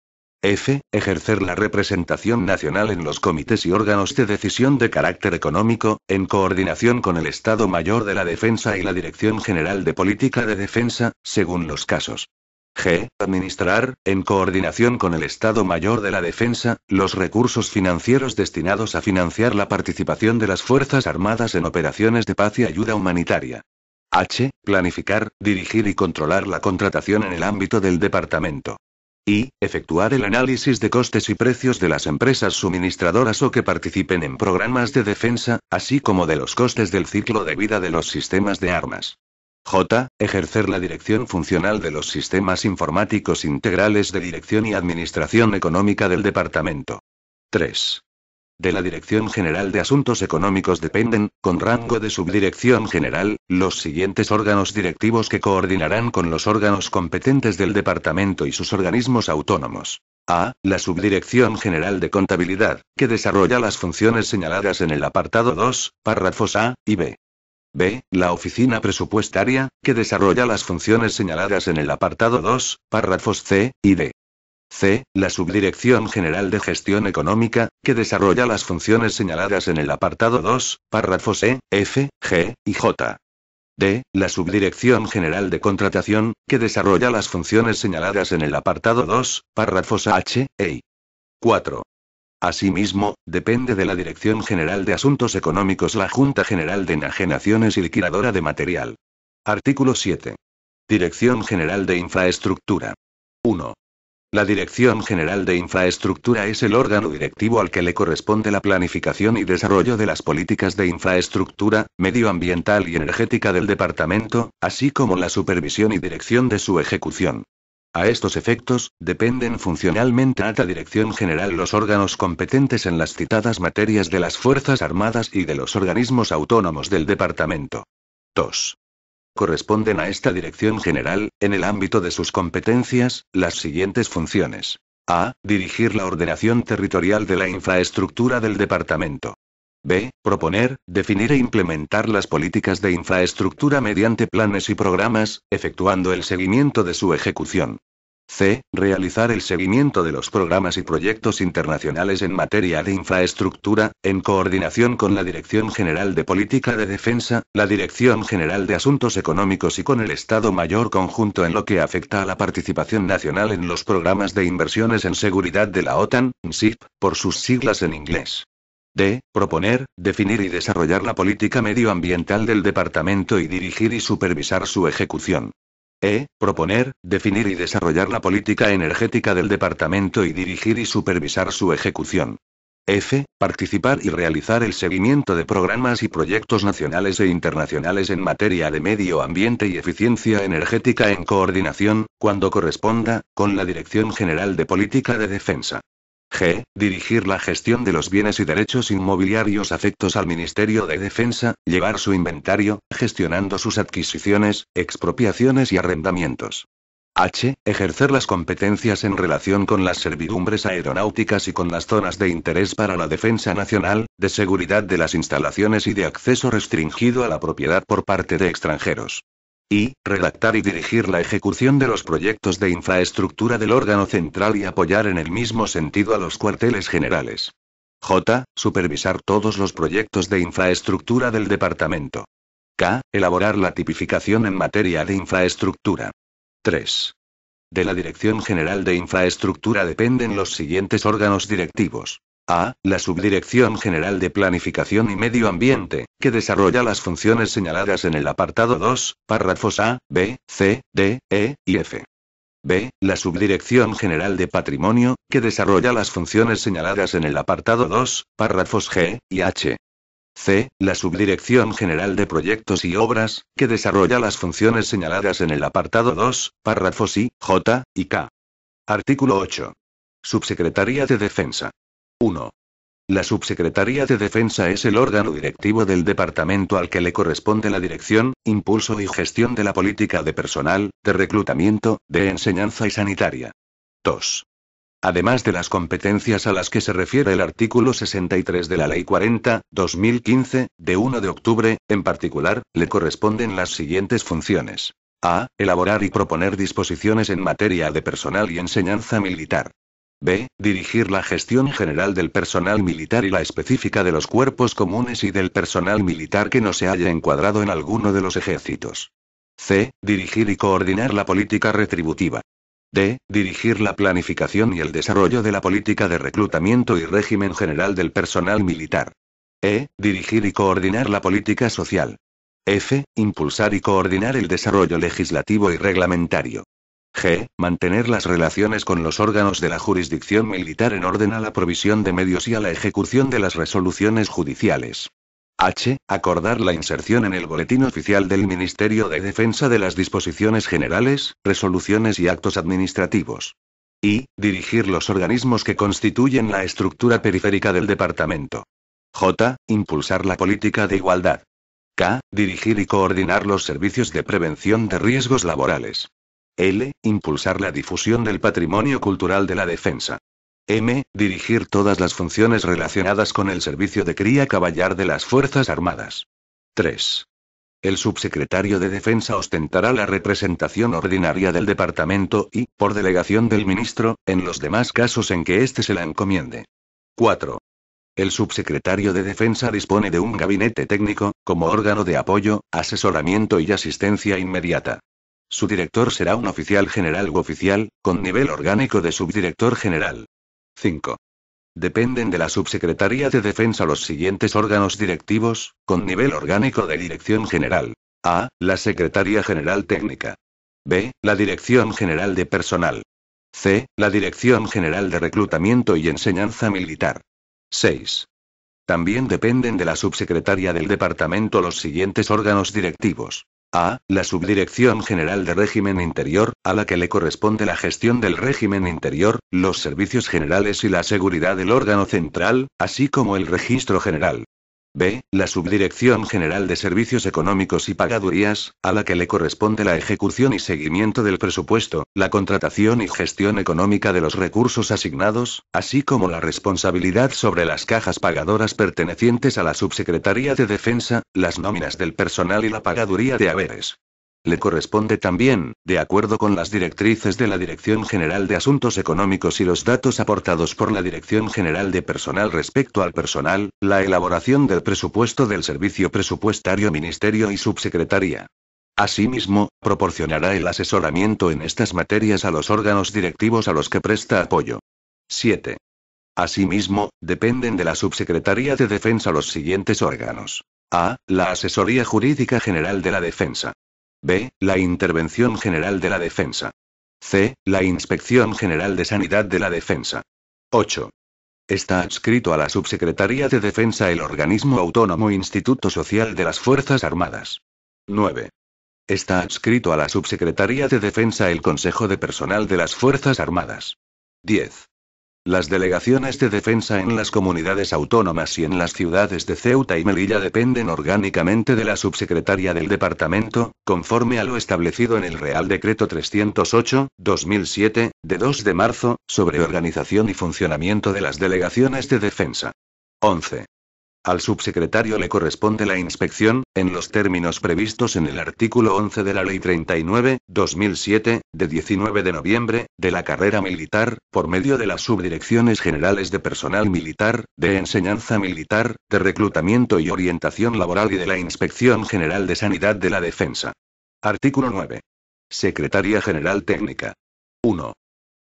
F. Ejercer la representación nacional en los comités y órganos de decisión de carácter económico, en coordinación con el Estado Mayor de la Defensa y la Dirección General de Política de Defensa, según los casos. G. Administrar, en coordinación con el Estado Mayor de la Defensa, los recursos financieros destinados a financiar la participación de las Fuerzas Armadas en operaciones de paz y ayuda humanitaria. H. Planificar, dirigir y controlar la contratación en el ámbito del departamento. Y, efectuar el análisis de costes y precios de las empresas suministradoras o que participen en programas de defensa, así como de los costes del ciclo de vida de los sistemas de armas. J. Ejercer la dirección funcional de los sistemas informáticos integrales de dirección y administración económica del departamento. 3. De la Dirección General de Asuntos Económicos dependen, con rango de subdirección general, los siguientes órganos directivos que coordinarán con los órganos competentes del departamento y sus organismos autónomos. A. La Subdirección General de Contabilidad, que desarrolla las funciones señaladas en el apartado 2, párrafos A y B. B. La Oficina Presupuestaria, que desarrolla las funciones señaladas en el apartado 2, párrafos C y D. C. La Subdirección General de Gestión Económica, que desarrolla las funciones señaladas en el apartado 2, párrafos E, F, G y J. D. La Subdirección General de Contratación, que desarrolla las funciones señaladas en el apartado 2, párrafos H, E y 4. Asimismo, depende de la Dirección General de Asuntos Económicos la Junta General de Enajenaciones y Liquidadora de Material. Artículo 7. Dirección General de Infraestructura. 1. La Dirección General de Infraestructura es el órgano directivo al que le corresponde la planificación y desarrollo de las políticas de infraestructura, medioambiental y energética del departamento, así como la supervisión y dirección de su ejecución. A estos efectos, dependen funcionalmente a la Dirección General los órganos competentes en las citadas materias de las Fuerzas Armadas y de los organismos autónomos del departamento. 2. Corresponden a esta Dirección General, en el ámbito de sus competencias, las siguientes funciones. A. Dirigir la ordenación territorial de la infraestructura del departamento. B. Proponer, definir e implementar las políticas de infraestructura mediante planes y programas, efectuando el seguimiento de su ejecución. C. Realizar el seguimiento de los programas y proyectos internacionales en materia de infraestructura, en coordinación con la Dirección General de Política de Defensa, la Dirección General de Asuntos Económicos y con el Estado Mayor Conjunto en lo que afecta a la participación nacional en los programas de inversiones en seguridad de la OTAN, SIP, por sus siglas en inglés. D. Proponer, definir y desarrollar la política medioambiental del departamento y dirigir y supervisar su ejecución. E. Proponer, definir y desarrollar la política energética del departamento y dirigir y supervisar su ejecución. F. Participar y realizar el seguimiento de programas y proyectos nacionales e internacionales en materia de medio ambiente y eficiencia energética en coordinación, cuando corresponda, con la Dirección General de Política de Defensa. G. Dirigir la gestión de los bienes y derechos inmobiliarios afectos al Ministerio de Defensa, llevar su inventario, gestionando sus adquisiciones, expropiaciones y arrendamientos. H. Ejercer las competencias en relación con las servidumbres aeronáuticas y con las zonas de interés para la defensa nacional, de seguridad de las instalaciones y de acceso restringido a la propiedad por parte de extranjeros. I. Redactar y dirigir la ejecución de los proyectos de infraestructura del órgano central y apoyar en el mismo sentido a los cuarteles generales. J. Supervisar todos los proyectos de infraestructura del departamento. K. Elaborar la tipificación en materia de infraestructura. 3. De la Dirección General de Infraestructura dependen los siguientes órganos directivos. A. La Subdirección General de Planificación y Medio Ambiente, que desarrolla las funciones señaladas en el apartado 2, párrafos A, B, C, D, E y F. B. La Subdirección General de Patrimonio, que desarrolla las funciones señaladas en el apartado 2, párrafos G y H. C. La Subdirección General de Proyectos y Obras, que desarrolla las funciones señaladas en el apartado 2, párrafos I, J y K. Artículo 8. Subsecretaría de Defensa. 1. La Subsecretaría de Defensa es el órgano directivo del departamento al que le corresponde la dirección, impulso y gestión de la política de personal, de reclutamiento, de enseñanza y sanitaria. 2. Además de las competencias a las que se refiere el artículo 63 de la Ley 40/2015, de 1 de octubre, en particular, le corresponden las siguientes funciones. A. Elaborar y proponer disposiciones en materia de personal y enseñanza militar. B. Dirigir la gestión general del personal militar y la específica de los cuerpos comunes y del personal militar que no se haya encuadrado en alguno de los ejércitos. C. Dirigir y coordinar la política retributiva. D. Dirigir la planificación y el desarrollo de la política de reclutamiento y régimen general del personal militar. E. Dirigir y coordinar la política social. F. Impulsar y coordinar el desarrollo legislativo y reglamentario. G. Mantener las relaciones con los órganos de la jurisdicción militar en orden a la provisión de medios y a la ejecución de las resoluciones judiciales. H. Acordar la inserción en el Boletín Oficial del Ministerio de Defensa de las disposiciones generales, resoluciones y actos administrativos. I. Dirigir los organismos que constituyen la estructura periférica del departamento. J. Impulsar la política de igualdad. K. Dirigir y coordinar los servicios de prevención de riesgos laborales. L. Impulsar la difusión del patrimonio cultural de la defensa. M. Dirigir todas las funciones relacionadas con el servicio de cría caballar de las Fuerzas Armadas. 3. El subsecretario de Defensa ostentará la representación ordinaria del departamento y, por delegación del ministro, en los demás casos en que éste se la encomiende. 4. El subsecretario de Defensa dispone de un gabinete técnico, como órgano de apoyo, asesoramiento y asistencia inmediata. Su director será un oficial general u oficial, con nivel orgánico de subdirector general. 5. Dependen de la Subsecretaría de Defensa los siguientes órganos directivos, con nivel orgánico de Dirección General. A. La Secretaría General Técnica. B. La Dirección General de Personal. C. La Dirección General de Reclutamiento y Enseñanza Militar. 6. También dependen de la Subsecretaría del Departamento los siguientes órganos directivos. A. La Subdirección General de Régimen Interior, a la que le corresponde la gestión del régimen interior, los servicios generales y la seguridad del órgano central, así como el registro general. B. La Subdirección General de Servicios Económicos y Pagadurías, a la que le corresponde la ejecución y seguimiento del presupuesto, la contratación y gestión económica de los recursos asignados, así como la responsabilidad sobre las cajas pagadoras pertenecientes a la Subsecretaría de Defensa, las nóminas del personal y la pagaduría de haberes. Le corresponde también, de acuerdo con las directrices de la Dirección General de Asuntos Económicos y los datos aportados por la Dirección General de Personal respecto al personal, la elaboración del presupuesto del servicio presupuestario Ministerio y Subsecretaría. Asimismo, proporcionará el asesoramiento en estas materias a los órganos directivos a los que presta apoyo. 7. Asimismo, dependen de la Subsecretaría de Defensa los siguientes órganos. A. La Asesoría Jurídica General de la Defensa. B. La Intervención General de la Defensa. C. La Inspección General de Sanidad de la Defensa. 8. Está adscrito a la Subsecretaría de Defensa el organismo autónomo Instituto Social de las Fuerzas Armadas. 9. Está adscrito a la Subsecretaría de Defensa el Consejo de Personal de las Fuerzas Armadas. 10. Las delegaciones de defensa en las comunidades autónomas y en las ciudades de Ceuta y Melilla dependen orgánicamente de la subsecretaria del departamento, conforme a lo establecido en el Real Decreto 308/2007, de 2 de marzo, sobre organización y funcionamiento de las delegaciones de defensa. 11. Al subsecretario le corresponde la inspección, en los términos previstos en el artículo 11 de la Ley 39/2007, de 19 de noviembre, de la carrera militar, por medio de las subdirecciones generales de personal militar, de enseñanza militar, de reclutamiento y orientación laboral y de la Inspección General de Sanidad de la Defensa. Artículo 9. Secretaría General Técnica. 1.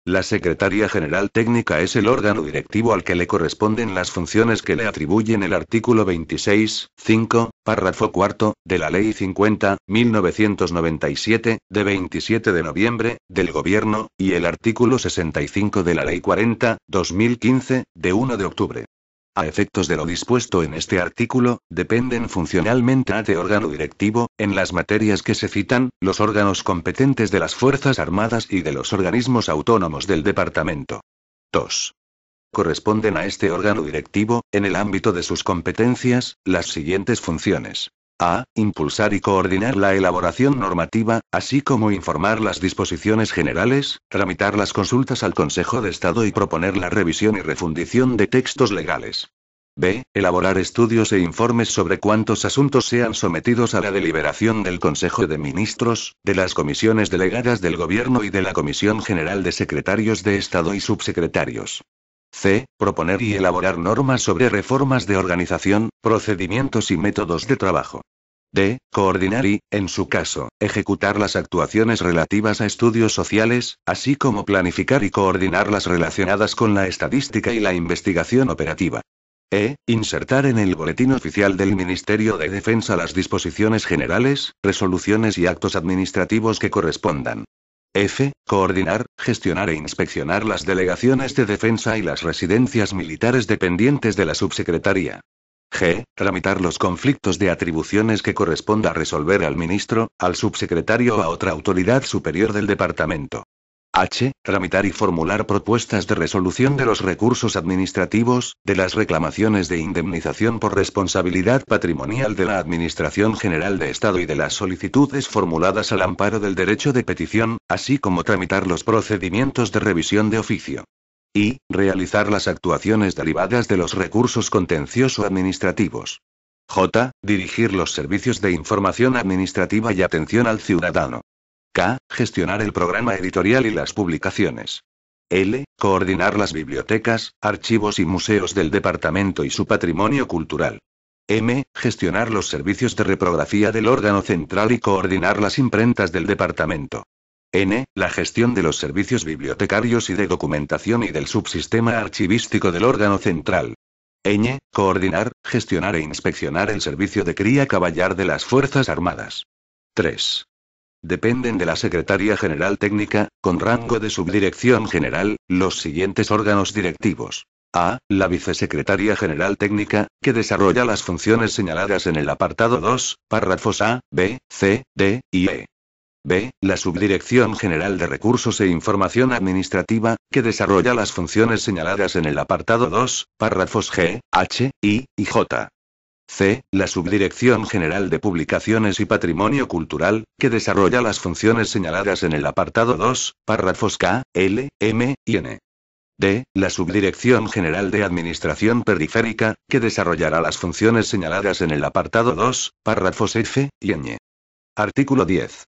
La Secretaría General Técnica es el órgano directivo al que le corresponden las funciones que le atribuyen el artículo 26, 5, párrafo cuarto, de la Ley 50/1997, de 27 de noviembre, del Gobierno, y el artículo 65 de la Ley 40/2015, de 1 de octubre. A efectos de lo dispuesto en este artículo, dependen funcionalmente de órgano directivo, en las materias que se citan, los órganos competentes de las Fuerzas Armadas y de los organismos autónomos del Departamento. 2. Corresponden a este órgano directivo, en el ámbito de sus competencias, las siguientes funciones. A. Impulsar y coordinar la elaboración normativa, así como informar las disposiciones generales, tramitar las consultas al Consejo de Estado y proponer la revisión y refundición de textos legales. B. Elaborar estudios e informes sobre cuántos asuntos sean sometidos a la deliberación del Consejo de Ministros, de las comisiones delegadas del Gobierno y de la Comisión General de Secretarios de Estado y Subsecretarios. C. Proponer y elaborar normas sobre reformas de organización, procedimientos y métodos de trabajo. D. Coordinar y, en su caso, ejecutar las actuaciones relativas a estudios sociales, así como planificar y coordinar las relacionadas con la estadística y la investigación operativa. E. Insertar en el Boletín Oficial del Ministerio de Defensa las disposiciones generales, resoluciones y actos administrativos que correspondan. F. Coordinar, gestionar e inspeccionar las delegaciones de defensa y las residencias militares dependientes de la subsecretaría. G. Tramitar los conflictos de atribuciones que corresponda resolver al ministro, al subsecretario o a otra autoridad superior del departamento. H. Tramitar y formular propuestas de resolución de los recursos administrativos, de las reclamaciones de indemnización por responsabilidad patrimonial de la Administración General de Estado y de las solicitudes formuladas al amparo del derecho de petición, así como tramitar los procedimientos de revisión de oficio. Y. Realizar las actuaciones derivadas de los recursos contencioso-administrativos. J. Dirigir los servicios de información administrativa y atención al ciudadano. K. Gestionar el programa editorial y las publicaciones. L. Coordinar las bibliotecas, archivos y museos del departamento y su patrimonio cultural. M. Gestionar los servicios de reprografía del órgano central y coordinar las imprentas del departamento. N. La gestión de los servicios bibliotecarios y de documentación y del subsistema archivístico del órgano central. Ñ. Coordinar, gestionar e inspeccionar el servicio de cría caballar de las Fuerzas Armadas. 3. Dependen de la Secretaría General Técnica, con rango de Subdirección General, los siguientes órganos directivos. A. La Vicesecretaría General Técnica, que desarrolla las funciones señaladas en el apartado 2, párrafos A, B, C, D y E. B. La Subdirección General de Recursos e Información Administrativa, que desarrolla las funciones señaladas en el apartado 2, párrafos G, H, I y J. C. La Subdirección General de Publicaciones y Patrimonio Cultural, que desarrolla las funciones señaladas en el apartado 2, párrafos K, L, M y N. D. La Subdirección General de Administración Periférica, que desarrollará las funciones señaladas en el apartado 2, párrafos F y Ñ. Artículo 10.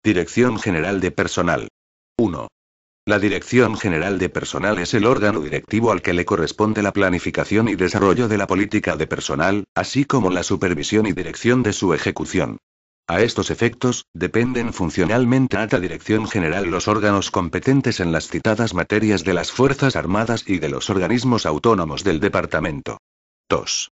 Dirección General de Personal. 1. La Dirección General de Personal es el órgano directivo al que le corresponde la planificación y desarrollo de la política de personal, así como la supervisión y dirección de su ejecución. A estos efectos, dependen funcionalmente a la Dirección General los órganos competentes en las citadas materias de las Fuerzas Armadas y de los organismos autónomos del Departamento. 2.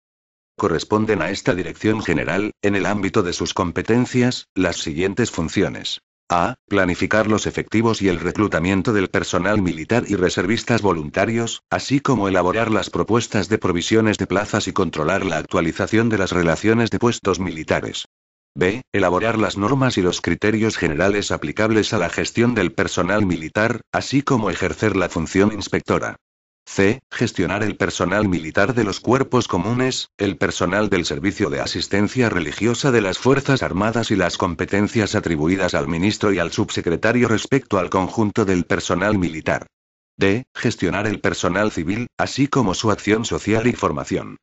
Corresponden a esta Dirección General, en el ámbito de sus competencias, las siguientes funciones. A. Planificar los efectivos y el reclutamiento del personal militar y reservistas voluntarios, así como elaborar las propuestas de provisiones de plazas y controlar la actualización de las relaciones de puestos militares. B. Elaborar las normas y los criterios generales aplicables a la gestión del personal militar, así como ejercer la función inspectora. C. Gestionar el personal militar de los cuerpos comunes, el personal del servicio de asistencia religiosa de las Fuerzas Armadas y las competencias atribuidas al ministro y al subsecretario respecto al conjunto del personal militar. D. Gestionar el personal civil, así como su acción social y formación.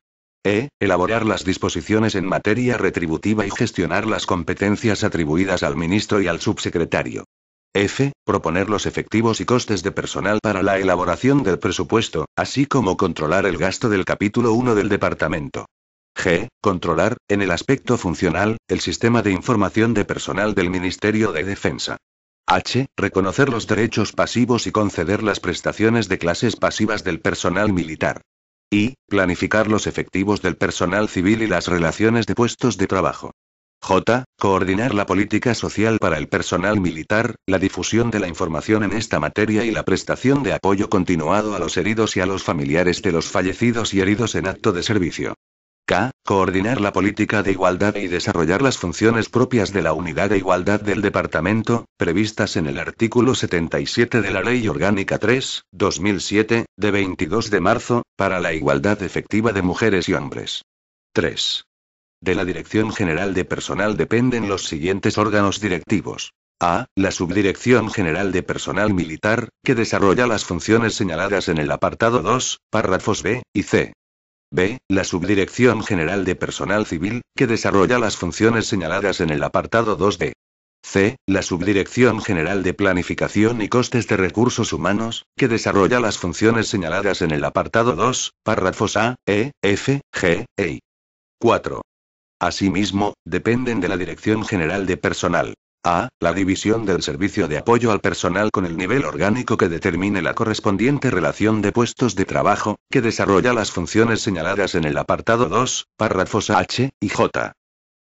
E. Elaborar las disposiciones en materia retributiva y gestionar las competencias atribuidas al ministro y al subsecretario. F. Proponer los efectivos y costes de personal para la elaboración del presupuesto, así como controlar el gasto del capítulo 1 del departamento. G. Controlar, en el aspecto funcional, el sistema de información de personal del Ministerio de Defensa. H. Reconocer los derechos pasivos y conceder las prestaciones de clases pasivas del personal militar. I. Planificar los efectivos del personal civil y las relaciones de puestos de trabajo. J. Coordinar la política social para el personal militar, la difusión de la información en esta materia y la prestación de apoyo continuado a los heridos y a los familiares de los fallecidos y heridos en acto de servicio. K. Coordinar la política de igualdad y desarrollar las funciones propias de la Unidad de Igualdad del Departamento, previstas en el artículo 77 de la Ley Orgánica 3/2007, de 22 de marzo, para la igualdad efectiva de mujeres y hombres. 3. De la Dirección General de Personal dependen los siguientes órganos directivos. A. La Subdirección General de Personal Militar, que desarrolla las funciones señaladas en el apartado 2, párrafos B y C. B. La Subdirección General de Personal Civil, que desarrolla las funciones señaladas en el apartado 2D. C. La Subdirección General de Planificación y Costes de Recursos Humanos, que desarrolla las funciones señaladas en el apartado 2, párrafos A, E, F, G, e I. 4. Asimismo, dependen de la Dirección General de Personal. A. La División del Servicio de Apoyo al Personal con el nivel orgánico que determine la correspondiente relación de puestos de trabajo, que desarrolla las funciones señaladas en el apartado 2, párrafos H y J.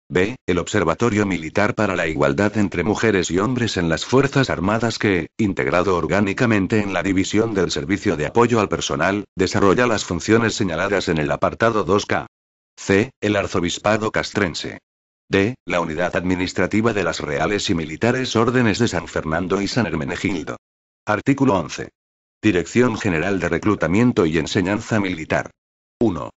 B. El Observatorio Militar para la Igualdad entre Mujeres y Hombres en las Fuerzas Armadas que, integrado orgánicamente en la División del Servicio de Apoyo al Personal, desarrolla las funciones señaladas en el apartado 2K. C. El Arzobispado Castrense. D. La Unidad Administrativa de las Reales y Militares Órdenes de San Fernando y San Hermenegildo. Artículo 11. Dirección General de Reclutamiento y Enseñanza Militar. 1.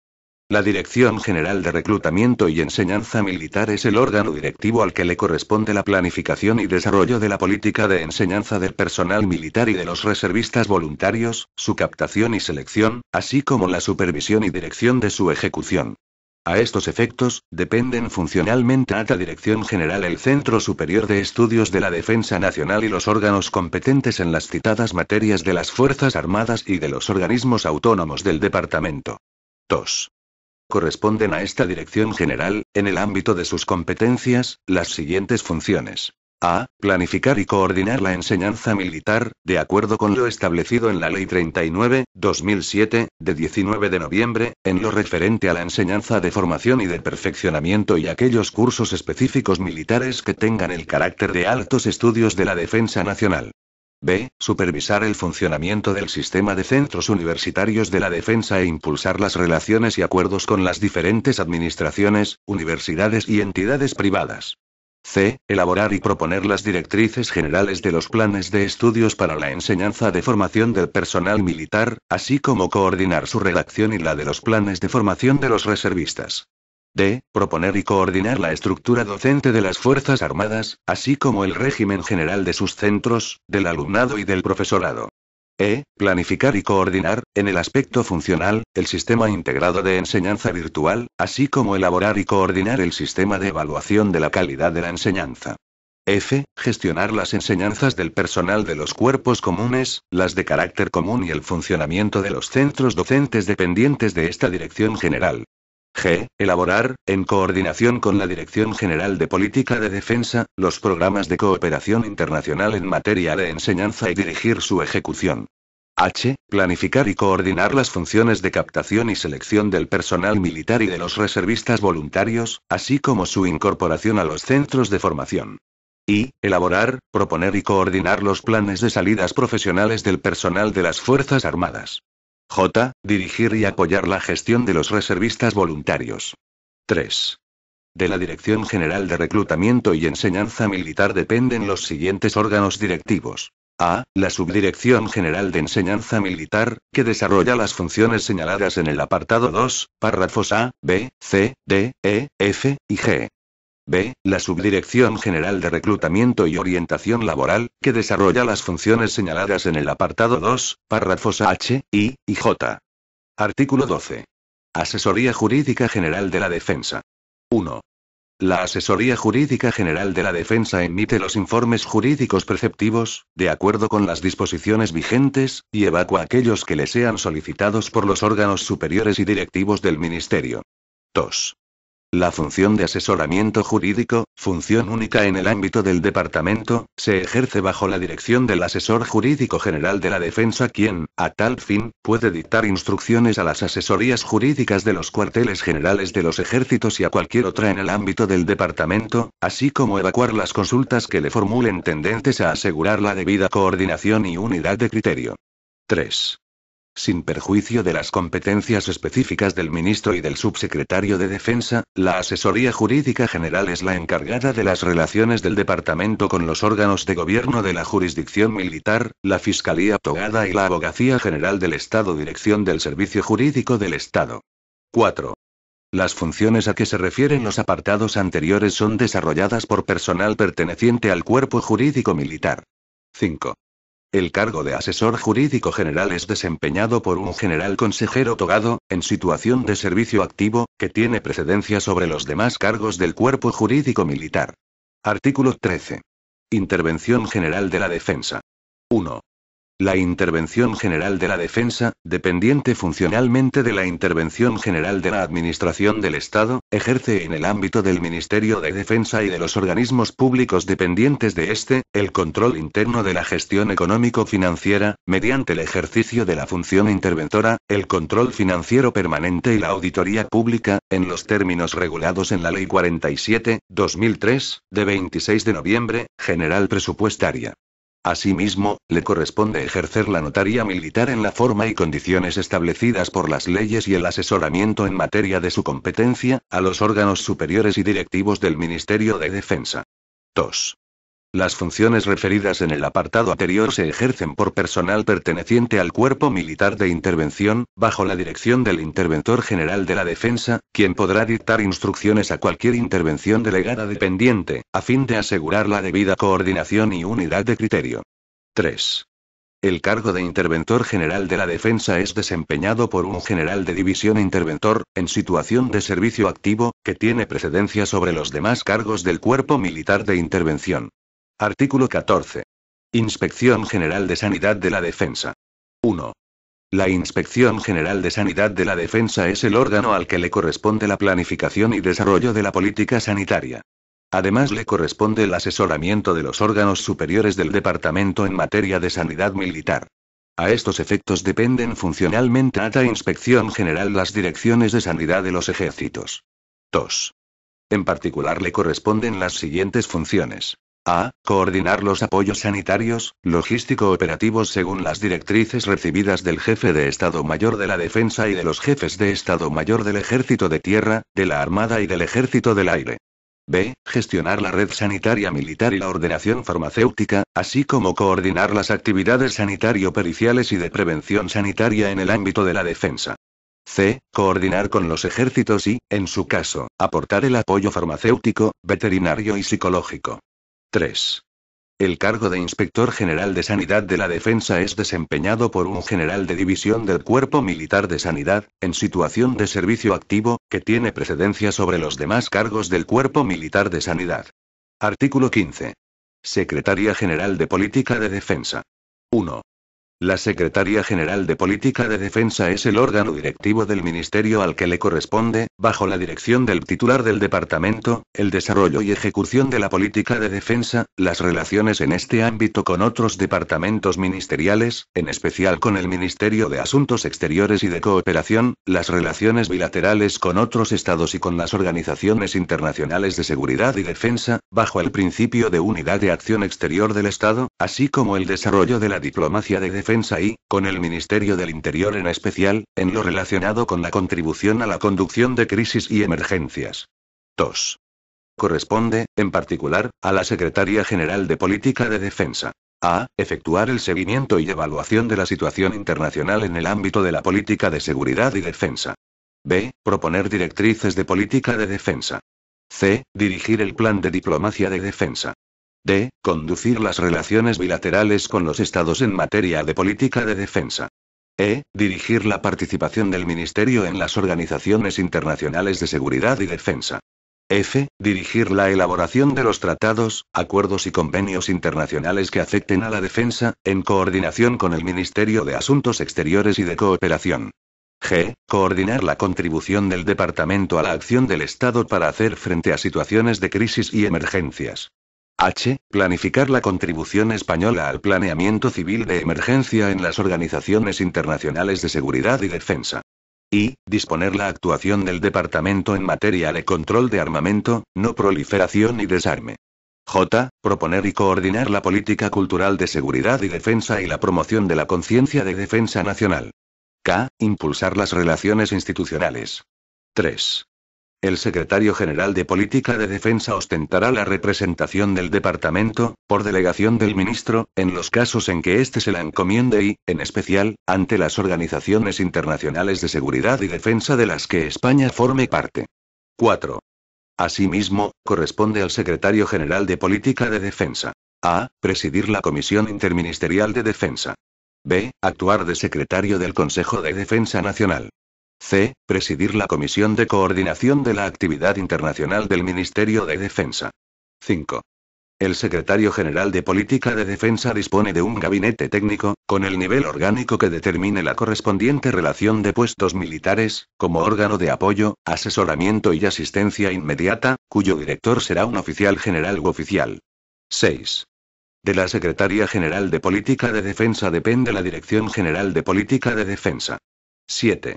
La Dirección General de Reclutamiento y Enseñanza Militar es el órgano directivo al que le corresponde la planificación y desarrollo de la política de enseñanza del personal militar y de los reservistas voluntarios, su captación y selección, así como la supervisión y dirección de su ejecución. A estos efectos, dependen funcionalmente a la Dirección General el Centro Superior de Estudios de la Defensa Nacional y los órganos competentes en las citadas materias de las Fuerzas Armadas y de los organismos autónomos del Departamento. 2. Corresponden a esta Dirección General, en el ámbito de sus competencias, las siguientes funciones. A. Planificar y coordinar la enseñanza militar, de acuerdo con lo establecido en la Ley 39/2007, de 19 de noviembre, en lo referente a la enseñanza de formación y de perfeccionamiento y aquellos cursos específicos militares que tengan el carácter de altos estudios de la defensa nacional. B. Supervisar el funcionamiento del sistema de centros universitarios de la defensa e impulsar las relaciones y acuerdos con las diferentes administraciones, universidades y entidades privadas. C. Elaborar y proponer las directrices generales de los planes de estudios para la enseñanza de formación del personal militar, así como coordinar su redacción y la de los planes de formación de los reservistas. D. Proponer y coordinar la estructura docente de las Fuerzas Armadas, así como el régimen general de sus centros, del alumnado y del profesorado. E. Planificar y coordinar, en el aspecto funcional, el sistema integrado de enseñanza virtual, así como elaborar y coordinar el sistema de evaluación de la calidad de la enseñanza. F. Gestionar las enseñanzas del personal de los cuerpos comunes, las de carácter común y el funcionamiento de los centros docentes dependientes de esta Dirección General. G. Elaborar, en coordinación con la Dirección General de Política de Defensa, los programas de cooperación internacional en materia de enseñanza y dirigir su ejecución. H. Planificar y coordinar las funciones de captación y selección del personal militar y de los reservistas voluntarios, así como su incorporación a los centros de formación. I. Elaborar, proponer y coordinar los planes de salidas profesionales del personal de las Fuerzas Armadas. J. Dirigir y apoyar la gestión de los reservistas voluntarios. 3. De la Dirección General de Reclutamiento y Enseñanza Militar dependen los siguientes órganos directivos. A. La Subdirección General de Enseñanza Militar, que desarrolla las funciones señaladas en el apartado 2, párrafos A, B, C, D, E, F y G. B. La Subdirección General de Reclutamiento y Orientación Laboral, que desarrolla las funciones señaladas en el apartado 2, párrafos H, I y J. Artículo 12. Asesoría Jurídica General de la Defensa. 1. La Asesoría Jurídica General de la Defensa emite los informes jurídicos preceptivos, de acuerdo con las disposiciones vigentes, y evacúa aquellos que le sean solicitados por los órganos superiores y directivos del Ministerio. 2. La función de asesoramiento jurídico, función única en el ámbito del Departamento, se ejerce bajo la dirección del Asesor Jurídico General de la Defensa quien, a tal fin, puede dictar instrucciones a las asesorías jurídicas de los cuarteles generales de los ejércitos y a cualquier otra en el ámbito del Departamento, así como evacuar las consultas que le formulen tendentes a asegurar la debida coordinación y unidad de criterio. 3. Sin perjuicio de las competencias específicas del ministro y del subsecretario de Defensa, la Asesoría Jurídica General es la encargada de las relaciones del departamento con los órganos de gobierno de la jurisdicción militar, la Fiscalía Togada y la Abogacía General del Estado, dirección del Servicio Jurídico del Estado. 4. Las funciones a que se refieren los apartados anteriores son desarrolladas por personal perteneciente al Cuerpo Jurídico Militar. 5. El cargo de asesor jurídico general es desempeñado por un general consejero togado, en situación de servicio activo, que tiene precedencia sobre los demás cargos del Cuerpo Jurídico Militar. Artículo 13. Intervención General de la Defensa. 1. La Intervención General de la Defensa, dependiente funcionalmente de la Intervención General de la Administración del Estado, ejerce en el ámbito del Ministerio de Defensa y de los organismos públicos dependientes de este, el control interno de la gestión económico-financiera, mediante el ejercicio de la función interventora, el control financiero permanente y la auditoría pública, en los términos regulados en la Ley 47/2003, de 26 de noviembre, General Presupuestaria. Asimismo, le corresponde ejercer la notaría militar en la forma y condiciones establecidas por las leyes y el asesoramiento en materia de su competencia, a los órganos superiores y directivos del Ministerio de Defensa. 2. Las funciones referidas en el apartado anterior se ejercen por personal perteneciente al Cuerpo Militar de Intervención, bajo la dirección del Interventor General de la Defensa, quien podrá dictar instrucciones a cualquier intervención delegada dependiente, a fin de asegurar la debida coordinación y unidad de criterio. 3. El cargo de Interventor General de la Defensa es desempeñado por un general de división interventor, en situación de servicio activo, que tiene precedencia sobre los demás cargos del Cuerpo Militar de Intervención. Artículo 14. Inspección General de Sanidad de la Defensa. 1. La Inspección General de Sanidad de la Defensa es el órgano al que le corresponde la planificación y desarrollo de la política sanitaria. Además, le corresponde el asesoramiento de los órganos superiores del departamento en materia de sanidad militar. A estos efectos dependen funcionalmente a la Inspección General las direcciones de sanidad de los ejércitos. 2. En particular le corresponden las siguientes funciones. A. Coordinar los apoyos sanitarios, logístico-operativos según las directrices recibidas del Jefe de Estado Mayor de la Defensa y de los Jefes de Estado Mayor del Ejército de Tierra, de la Armada y del Ejército del Aire. B. Gestionar la red sanitaria militar y la ordenación farmacéutica, así como coordinar las actividades sanitario-periciales y de prevención sanitaria en el ámbito de la defensa. C. Coordinar con los ejércitos y, en su caso, aportar el apoyo farmacéutico, veterinario y psicológico. 3. El cargo de Inspector General de Sanidad de la Defensa es desempeñado por un general de división del Cuerpo Militar de Sanidad, en situación de servicio activo, que tiene precedencia sobre los demás cargos del Cuerpo Militar de Sanidad. Artículo 15. Secretaría General de Política de Defensa. 1. La Secretaría General de Política de Defensa es el órgano directivo del ministerio al que le corresponde, bajo la dirección del titular del departamento, el desarrollo y ejecución de la política de defensa, las relaciones en este ámbito con otros departamentos ministeriales, en especial con el Ministerio de Asuntos Exteriores y de Cooperación, las relaciones bilaterales con otros estados y con las organizaciones internacionales de seguridad y defensa, bajo el principio de unidad de acción exterior del Estado, así como el desarrollo de la diplomacia de defensa y, con el Ministerio del Interior en especial, en lo relacionado con la contribución a la conducción de crisis y emergencias. 2. Corresponde, en particular, a la Secretaría General de Política de Defensa. A. Efectuar el seguimiento y evaluación de la situación internacional en el ámbito de la política de seguridad y defensa. B. Proponer directrices de política de defensa. C. Dirigir el plan de diplomacia de defensa. D. Conducir las relaciones bilaterales con los estados en materia de política de defensa. E. Dirigir la participación del Ministerio en las organizaciones internacionales de seguridad y defensa. F. Dirigir la elaboración de los tratados, acuerdos y convenios internacionales que afecten a la defensa, en coordinación con el Ministerio de Asuntos Exteriores y de Cooperación. G. Coordinar la contribución del Departamento a la acción del Estado para hacer frente a situaciones de crisis y emergencias. H. Planificar la contribución española al planeamiento civil de emergencia en las organizaciones internacionales de seguridad y defensa. I. Disponer la actuación del Departamento en materia de control de armamento, no proliferación y desarme. J. Proponer y coordinar la política cultural de seguridad y defensa y la promoción de la conciencia de defensa nacional. K. Impulsar las relaciones institucionales. 3. El secretario general de Política de Defensa ostentará la representación del departamento, por delegación del ministro, en los casos en que éste se la encomiende y, en especial, ante las organizaciones internacionales de seguridad y defensa de las que España forme parte. 4. Asimismo, corresponde al secretario general de Política de Defensa: a. Presidir la Comisión Interministerial de Defensa. b. Actuar de secretario del Consejo de Defensa Nacional. C. Presidir la Comisión de Coordinación de la Actividad Internacional del Ministerio de Defensa. 5. El secretario general de Política de Defensa dispone de un gabinete técnico, con el nivel orgánico que determine la correspondiente relación de puestos militares, como órgano de apoyo, asesoramiento y asistencia inmediata, cuyo director será un oficial general u oficial. 6. De la Secretaría General de Política de Defensa depende la Dirección General de Política de Defensa. 7.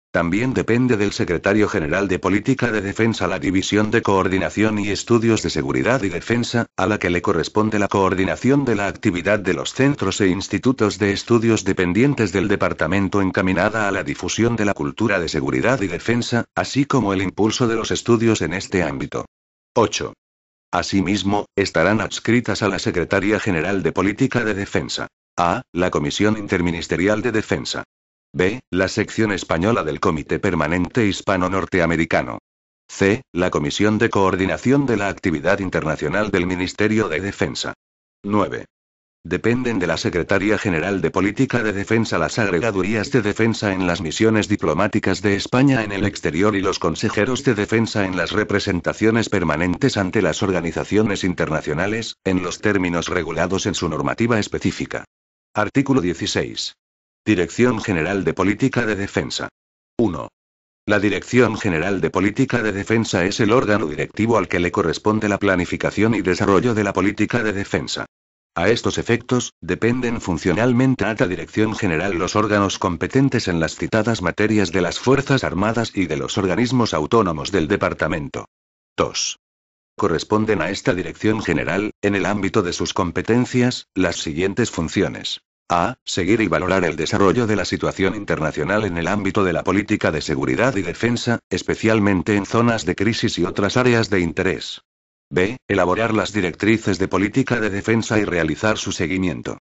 También depende del Secretario General de Política de Defensa la División de Coordinación y Estudios de Seguridad y Defensa, a la que le corresponde la coordinación de la actividad de los centros e institutos de estudios dependientes del departamento encaminada a la difusión de la cultura de seguridad y defensa, así como el impulso de los estudios en este ámbito. 8. Asimismo, estarán adscritas a la Secretaría General de Política de Defensa: a. La Comisión Interministerial de Defensa. b. La sección española del Comité Permanente Hispano-Norteamericano. c. La Comisión de Coordinación de la Actividad Internacional del Ministerio de Defensa. 9. Dependen de la Secretaría General de Política de Defensa las agregadurías de defensa en las misiones diplomáticas de España en el exterior y los consejeros de defensa en las representaciones permanentes ante las organizaciones internacionales, en los términos regulados en su normativa específica. Artículo 16. Dirección General de Política de Defensa. 1. La Dirección General de Política de Defensa es el órgano directivo al que le corresponde la planificación y desarrollo de la política de defensa. A estos efectos, dependen funcionalmente a la Dirección General los órganos competentes en las citadas materias de las Fuerzas Armadas y de los organismos autónomos del Departamento. 2. Corresponden a esta Dirección General, en el ámbito de sus competencias, las siguientes funciones. A. Seguir y valorar el desarrollo de la situación internacional en el ámbito de la política de seguridad y defensa, especialmente en zonas de crisis y otras áreas de interés. B. Elaborar las directrices de política de defensa y realizar su seguimiento.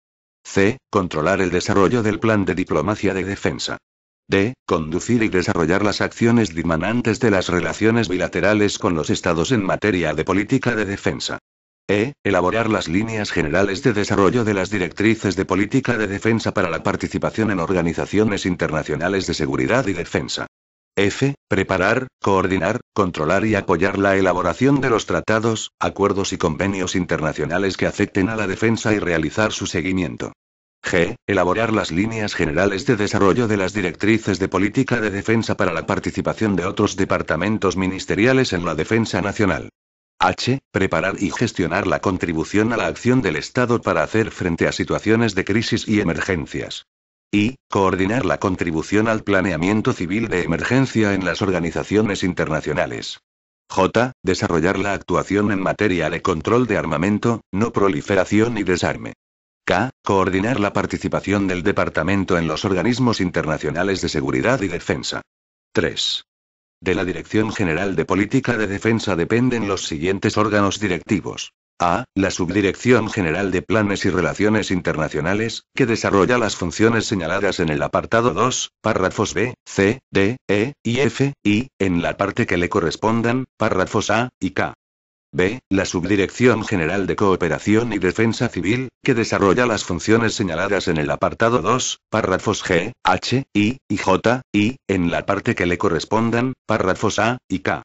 C. Controlar el desarrollo del plan de diplomacia de defensa. D. Conducir y desarrollar las acciones dimanantes de las relaciones bilaterales con los estados en materia de política de defensa. E. Elaborar las líneas generales de desarrollo de las directrices de política de defensa para la participación en organizaciones internacionales de seguridad y defensa. F. Preparar, coordinar, controlar y apoyar la elaboración de los tratados, acuerdos y convenios internacionales que afecten a la defensa y realizar su seguimiento. G. Elaborar las líneas generales de desarrollo de las directrices de política de defensa para la participación de otros departamentos ministeriales en la defensa nacional. H. Preparar y gestionar la contribución a la acción del Estado para hacer frente a situaciones de crisis y emergencias. I. Coordinar la contribución al planeamiento civil de emergencia en las organizaciones internacionales. J. Desarrollar la actuación en materia de control de armamento, no proliferación y desarme. K. Coordinar la participación del Departamento en los organismos internacionales de seguridad y defensa. 3. De la Dirección General de Política de Defensa dependen los siguientes órganos directivos. A. La Subdirección General de Planes y Relaciones Internacionales, que desarrolla las funciones señaladas en el apartado 2, párrafos B, C, D, E, y F, y, en la parte que le correspondan, párrafos A y K. B. La Subdirección General de Cooperación y Defensa Civil, que desarrolla las funciones señaladas en el apartado 2, párrafos G, H, I, y J, y, en la parte que le correspondan, párrafos A y K.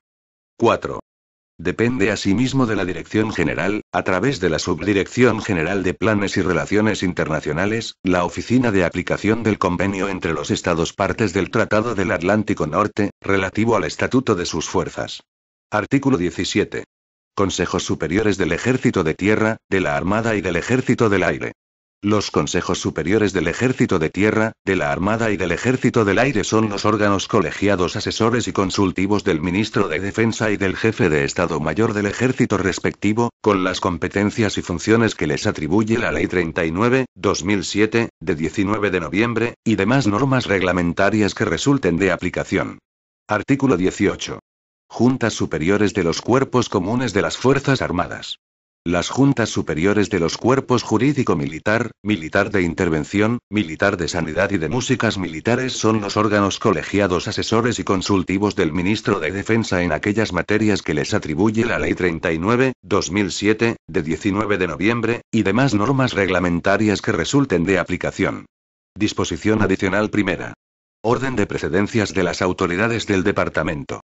4. Depende asimismo de la Dirección General, a través de la Subdirección General de Planes y Relaciones Internacionales, la Oficina de Aplicación del Convenio entre los Estados partes del Tratado del Atlántico Norte, relativo al estatuto de sus fuerzas. Artículo 17. Consejos Superiores del Ejército de Tierra, de la Armada y del Ejército del Aire. Los consejos superiores del Ejército de Tierra, de la Armada y del Ejército del Aire son los órganos colegiados asesores y consultivos del Ministro de Defensa y del Jefe de Estado Mayor del Ejército respectivo, con las competencias y funciones que les atribuye la Ley 39/2007, de 19 de noviembre, y demás normas reglamentarias que resulten de aplicación. Artículo 18. Juntas superiores de los cuerpos comunes de las Fuerzas Armadas. Las juntas superiores de los cuerpos jurídico-militar, militar de intervención, militar de sanidad y de músicas militares son los órganos colegiados asesores y consultivos del Ministro de Defensa en aquellas materias que les atribuye la Ley 39/2007, de 19 de noviembre, y demás normas reglamentarias que resulten de aplicación. Disposición adicional primera. Orden de precedencias de las autoridades del Departamento.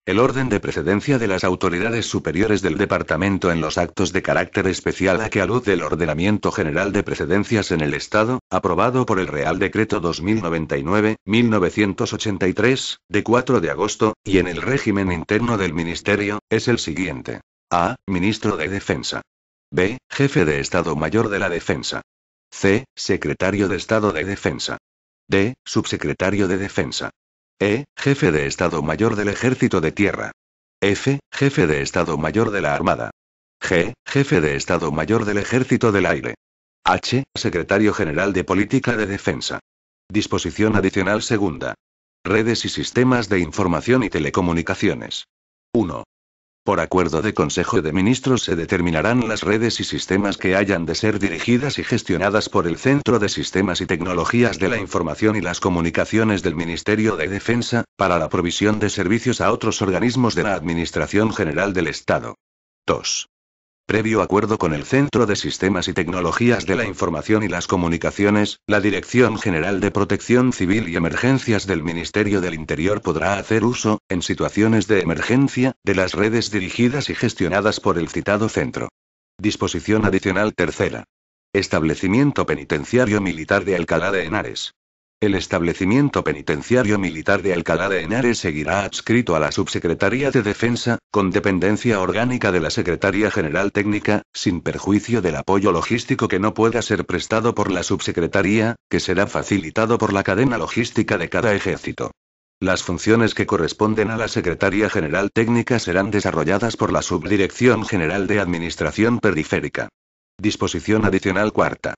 El orden de precedencia de las autoridades superiores del Departamento en los actos de carácter especial a que alude el Ordenamiento General de Precedencias en el Estado, aprobado por el Real Decreto 2099-1983, de 4 de agosto, y en el régimen interno del Ministerio, es el siguiente. A. Ministro de Defensa. B. Jefe de Estado Mayor de la Defensa. C. Secretario de Estado de Defensa. D. Subsecretario de Defensa. E. Jefe de Estado Mayor del Ejército de Tierra. F. Jefe de Estado Mayor de la Armada. G. Jefe de Estado Mayor del Ejército del Aire. H. Secretario General de Política de Defensa. Disposición adicional segunda. Redes y sistemas de información y telecomunicaciones. 1. Por acuerdo de Consejo de Ministros se determinarán las redes y sistemas que hayan de ser dirigidas y gestionadas por el Centro de Sistemas y Tecnologías de la Información y las Comunicaciones del Ministerio de Defensa, para la provisión de servicios a otros organismos de la Administración General del Estado. 2. Previo acuerdo con el Centro de Sistemas y Tecnologías de la Información y las Comunicaciones, la Dirección General de Protección Civil y Emergencias del Ministerio del Interior podrá hacer uso, en situaciones de emergencia, de las redes dirigidas y gestionadas por el citado centro. Disposición adicional tercera. Establecimiento Penitenciario Militar de Alcalá de Henares. El establecimiento penitenciario militar de Alcalá de Henares seguirá adscrito a la Subsecretaría de Defensa, con dependencia orgánica de la Secretaría General Técnica, sin perjuicio del apoyo logístico que no pueda ser prestado por la Subsecretaría, que será facilitado por la cadena logística de cada ejército. Las funciones que corresponden a la Secretaría General Técnica serán desarrolladas por la Subdirección General de Administración Periférica. Disposición adicional cuarta.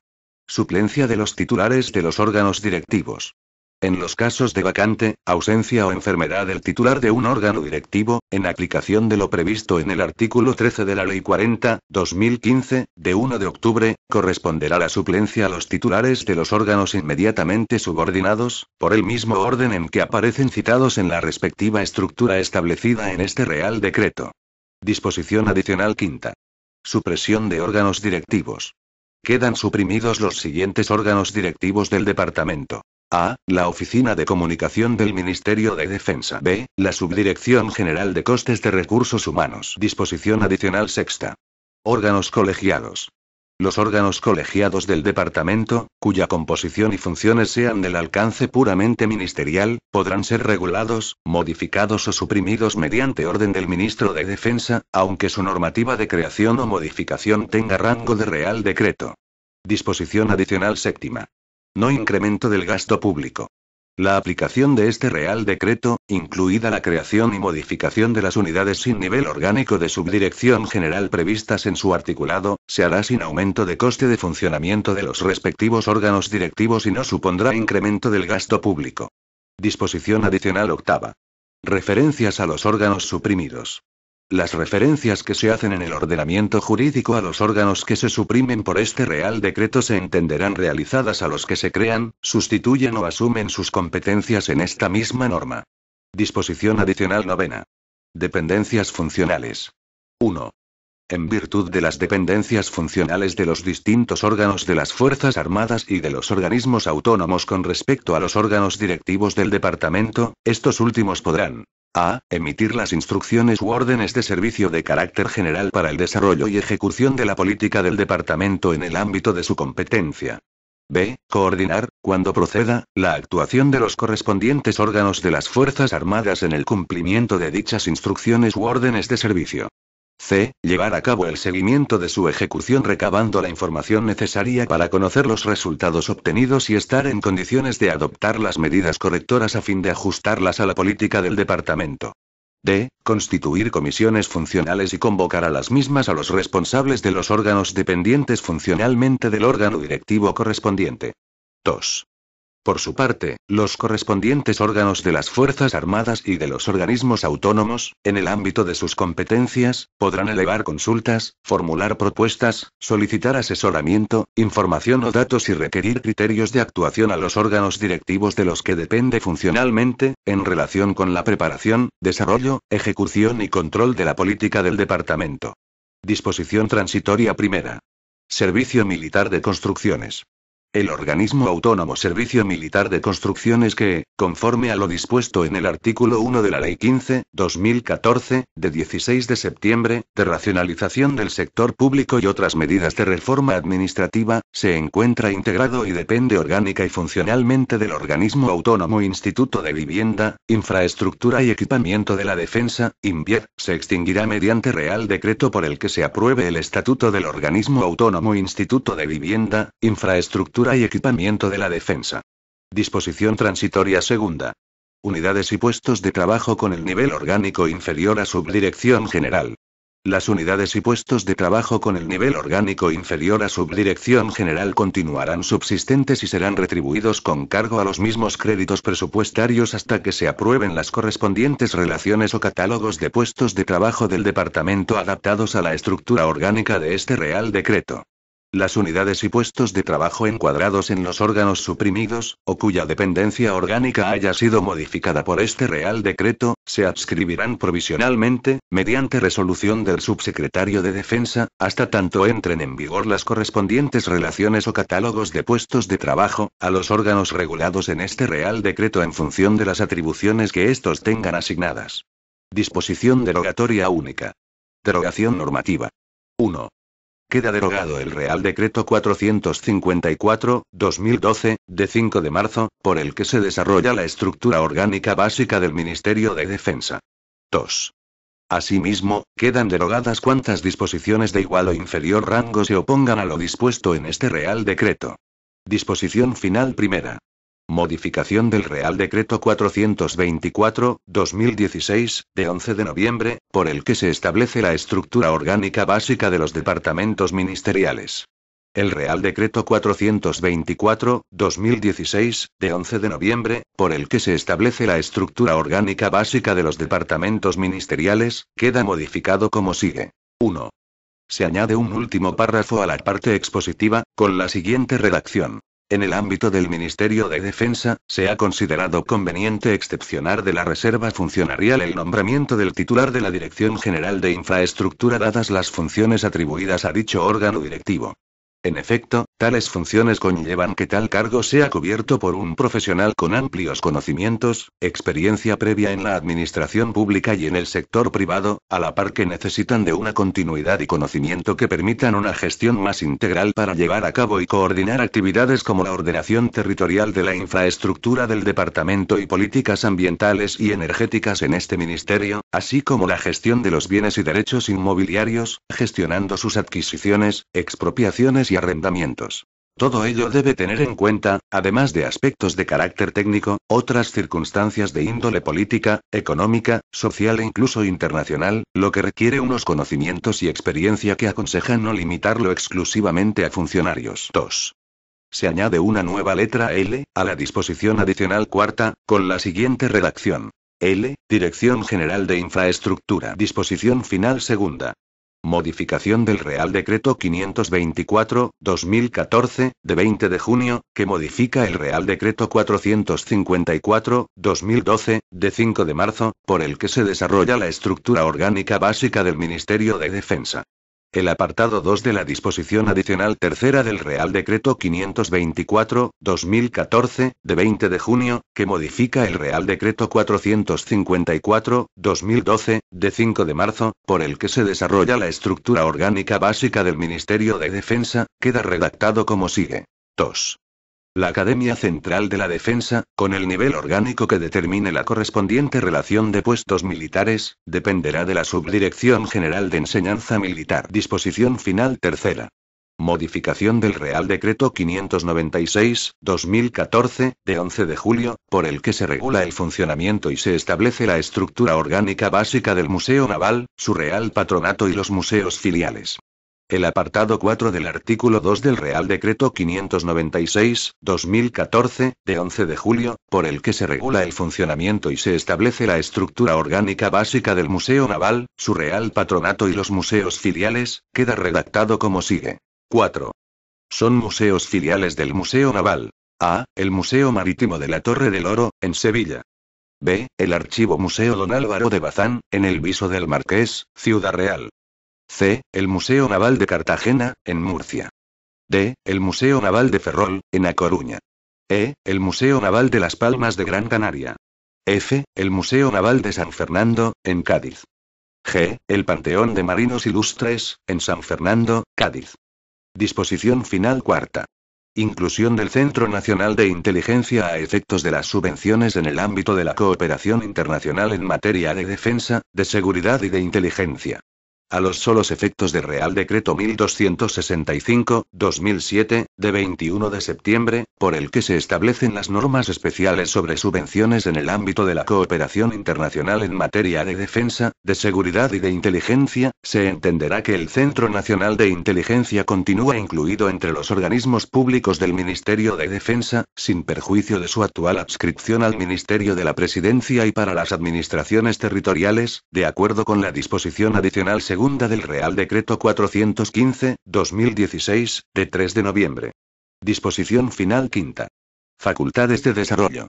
Suplencia de los titulares de los órganos directivos. En los casos de vacante, ausencia o enfermedad del titular de un órgano directivo, en aplicación de lo previsto en el artículo 13 de la Ley 40/2015, de 1 de octubre, corresponderá la suplencia a los titulares de los órganos inmediatamente subordinados, por el mismo orden en que aparecen citados en la respectiva estructura establecida en este Real Decreto. Disposición adicional quinta. Supresión de órganos directivos. Quedan suprimidos los siguientes órganos directivos del Departamento. A. La Oficina de Comunicación del Ministerio de Defensa. B. La Subdirección General de Costes de Recursos Humanos. Disposición adicional sexta. Órganos colegiados. Los órganos colegiados del Departamento, cuya composición y funciones sean del alcance puramente ministerial, podrán ser regulados, modificados o suprimidos mediante orden del Ministro de Defensa, aunque su normativa de creación o modificación tenga rango de Real Decreto. Disposición adicional séptima. No incremento del gasto público. La aplicación de este Real Decreto, incluida la creación y modificación de las unidades sin nivel orgánico de subdirección general previstas en su articulado, se hará sin aumento de coste de funcionamiento de los respectivos órganos directivos y no supondrá incremento del gasto público. Disposición adicional octava. Referencias a los órganos suprimidos. Las referencias que se hacen en el ordenamiento jurídico a los órganos que se suprimen por este Real Decreto se entenderán realizadas a los que se crean, sustituyen o asumen sus competencias en esta misma norma. Disposición adicional novena. Dependencias funcionales. 1. En virtud de las dependencias funcionales de los distintos órganos de las Fuerzas Armadas y de los organismos autónomos con respecto a los órganos directivos del Departamento, estos últimos podrán: A. Emitir las instrucciones u órdenes de servicio de carácter general para el desarrollo y ejecución de la política del Departamento en el ámbito de su competencia. B. Coordinar, cuando proceda, la actuación de los correspondientes órganos de las Fuerzas Armadas en el cumplimiento de dichas instrucciones u órdenes de servicio. C. Llevar a cabo el seguimiento de su ejecución recabando la información necesaria para conocer los resultados obtenidos y estar en condiciones de adoptar las medidas correctoras a fin de ajustarlas a la política del departamento. D. Constituir comisiones funcionales y convocar a las mismas a los responsables de los órganos dependientes funcionalmente del órgano directivo correspondiente. 2. Por su parte, los correspondientes órganos de las Fuerzas Armadas y de los organismos autónomos, en el ámbito de sus competencias, podrán elevar consultas, formular propuestas, solicitar asesoramiento, información o datos y requerir criterios de actuación a los órganos directivos de los que depende funcionalmente, en relación con la preparación, desarrollo, ejecución y control de la política del departamento. Disposición transitoria primera. Servicio Militar de Construcciones. El organismo autónomo Servicio Militar de Construcciones que, conforme a lo dispuesto en el artículo 1 de la Ley 15/2014, de 16 de septiembre, de racionalización del sector público y otras medidas de reforma administrativa, se encuentra integrado y depende orgánica y funcionalmente del organismo autónomo Instituto de Vivienda, Infraestructura y Equipamiento de la Defensa, INVIED, se extinguirá mediante Real Decreto por el que se apruebe el estatuto del organismo autónomo Instituto de Vivienda, Infraestructura y Equipamiento de la Defensa. Disposición transitoria segunda. Unidades y puestos de trabajo con el nivel orgánico inferior a Subdirección General. Las unidades y puestos de trabajo con el nivel orgánico inferior a Subdirección General continuarán subsistentes y serán retribuidos con cargo a los mismos créditos presupuestarios hasta que se aprueben las correspondientes relaciones o catálogos de puestos de trabajo del departamento adaptados a la estructura orgánica de este Real Decreto. Las unidades y puestos de trabajo encuadrados en los órganos suprimidos, o cuya dependencia orgánica haya sido modificada por este Real Decreto, se adscribirán provisionalmente, mediante resolución del subsecretario de Defensa, hasta tanto entren en vigor las correspondientes relaciones o catálogos de puestos de trabajo, a los órganos regulados en este Real Decreto en función de las atribuciones que estos tengan asignadas. Disposición derogatoria única. Derogación normativa. 1. Queda derogado el Real Decreto 454/2012, de 5 de marzo, por el que se desarrolla la estructura orgánica básica del Ministerio de Defensa. 2. Asimismo, quedan derogadas cuantas disposiciones de igual o inferior rango se opongan a lo dispuesto en este Real Decreto. Disposición final primera. Modificación del Real Decreto 424/2016, de 11 de noviembre, por el que se establece la estructura orgánica básica de los departamentos ministeriales. El Real Decreto 424/2016, de 11 de noviembre, por el que se establece la estructura orgánica básica de los departamentos ministeriales, queda modificado como sigue. 1. Se añade un último párrafo a la parte expositiva, con la siguiente redacción. En el ámbito del Ministerio de Defensa, se ha considerado conveniente excepcionar de la reserva funcionarial el nombramiento del titular de la Dirección General de Infraestructura dadas las funciones atribuidas a dicho órgano directivo. En efecto, tales funciones conllevan que tal cargo sea cubierto por un profesional con amplios conocimientos, experiencia previa en la administración pública y en el sector privado, a la par que necesitan de una continuidad y conocimiento que permitan una gestión más integral para llevar a cabo y coordinar actividades como la ordenación territorial de la infraestructura del departamento y políticas ambientales y energéticas en este ministerio, así como la gestión de los bienes y derechos inmobiliarios, gestionando sus adquisiciones, expropiaciones y arrendamientos. Todo ello debe tener en cuenta, además de aspectos de carácter técnico, otras circunstancias de índole política, económica, social e incluso internacional, lo que requiere unos conocimientos y experiencia que aconsejan no limitarlo exclusivamente a funcionarios. 2. Se añade una nueva letra L, a la disposición adicional cuarta, con la siguiente redacción. L. Dirección General de Infraestructura. Disposición final segunda. Modificación del Real Decreto 524/2014, de 20 de junio, que modifica el Real Decreto 454/2012, de 5 de marzo, por el que se desarrolla la estructura orgánica básica del Ministerio de Defensa. El apartado 2 de la disposición adicional tercera del Real Decreto 524/2014, de 20 de junio, que modifica el Real Decreto 454/2012, de 5 de marzo, por el que se desarrolla la estructura orgánica básica del Ministerio de Defensa, queda redactado como sigue. 2. La Academia Central de la Defensa, con el nivel orgánico que determine la correspondiente relación de puestos militares, dependerá de la Subdirección General de Enseñanza Militar. Disposición final tercera. Modificación del Real Decreto 596/2014, de 11 de julio, por el que se regula el funcionamiento y se establece la estructura orgánica básica del Museo Naval, su Real Patronato y los museos filiales. El apartado 4 del artículo 2 del Real Decreto 596/2014, de 11 de julio, por el que se regula el funcionamiento y se establece la estructura orgánica básica del Museo Naval, su Real Patronato y los museos filiales, queda redactado como sigue. 4. Son museos filiales del Museo Naval. A. El Museo Marítimo de la Torre del Oro, en Sevilla. B. El Archivo Museo Don Álvaro de Bazán, en el Viso del Marqués, Ciudad Real. C. El Museo Naval de Cartagena, en Murcia. D. El Museo Naval de Ferrol, en A Coruña. E. El Museo Naval de Las Palmas de Gran Canaria. F. El Museo Naval de San Fernando, en Cádiz. G. El Panteón de Marinos Ilustres, en San Fernando, Cádiz. Disposición final cuarta. Inclusión del Centro Nacional de Inteligencia a efectos de las subvenciones en el ámbito de la cooperación internacional en materia de defensa, de seguridad y de inteligencia. A los solos efectos del Real Decreto 1265/2007, de 21 de septiembre, por el que se establecen las normas especiales sobre subvenciones en el ámbito de la cooperación internacional en materia de defensa, de seguridad y de inteligencia, se entenderá que el Centro Nacional de Inteligencia continúa incluido entre los organismos públicos del Ministerio de Defensa, sin perjuicio de su actual adscripción al Ministerio de la Presidencia y para las administraciones territoriales, de acuerdo con la disposición adicional segunda del Real Decreto 415/2016, de 3 de noviembre. Disposición final quinta. Facultades de desarrollo.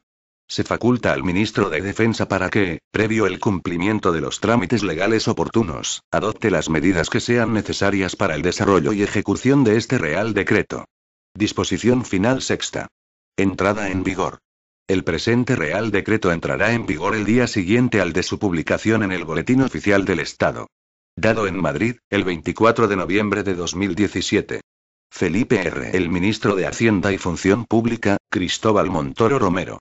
Se faculta al Ministro de Defensa para que, previo el cumplimiento de los trámites legales oportunos, adopte las medidas que sean necesarias para el desarrollo y ejecución de este Real Decreto. Disposición final sexta. Entrada en vigor. El presente Real Decreto entrará en vigor el día siguiente al de su publicación en el Boletín Oficial del Estado. Dado en Madrid, el 24 de noviembre de 2017. Felipe R. El ministro de Hacienda y Función Pública, Cristóbal Montoro Romero.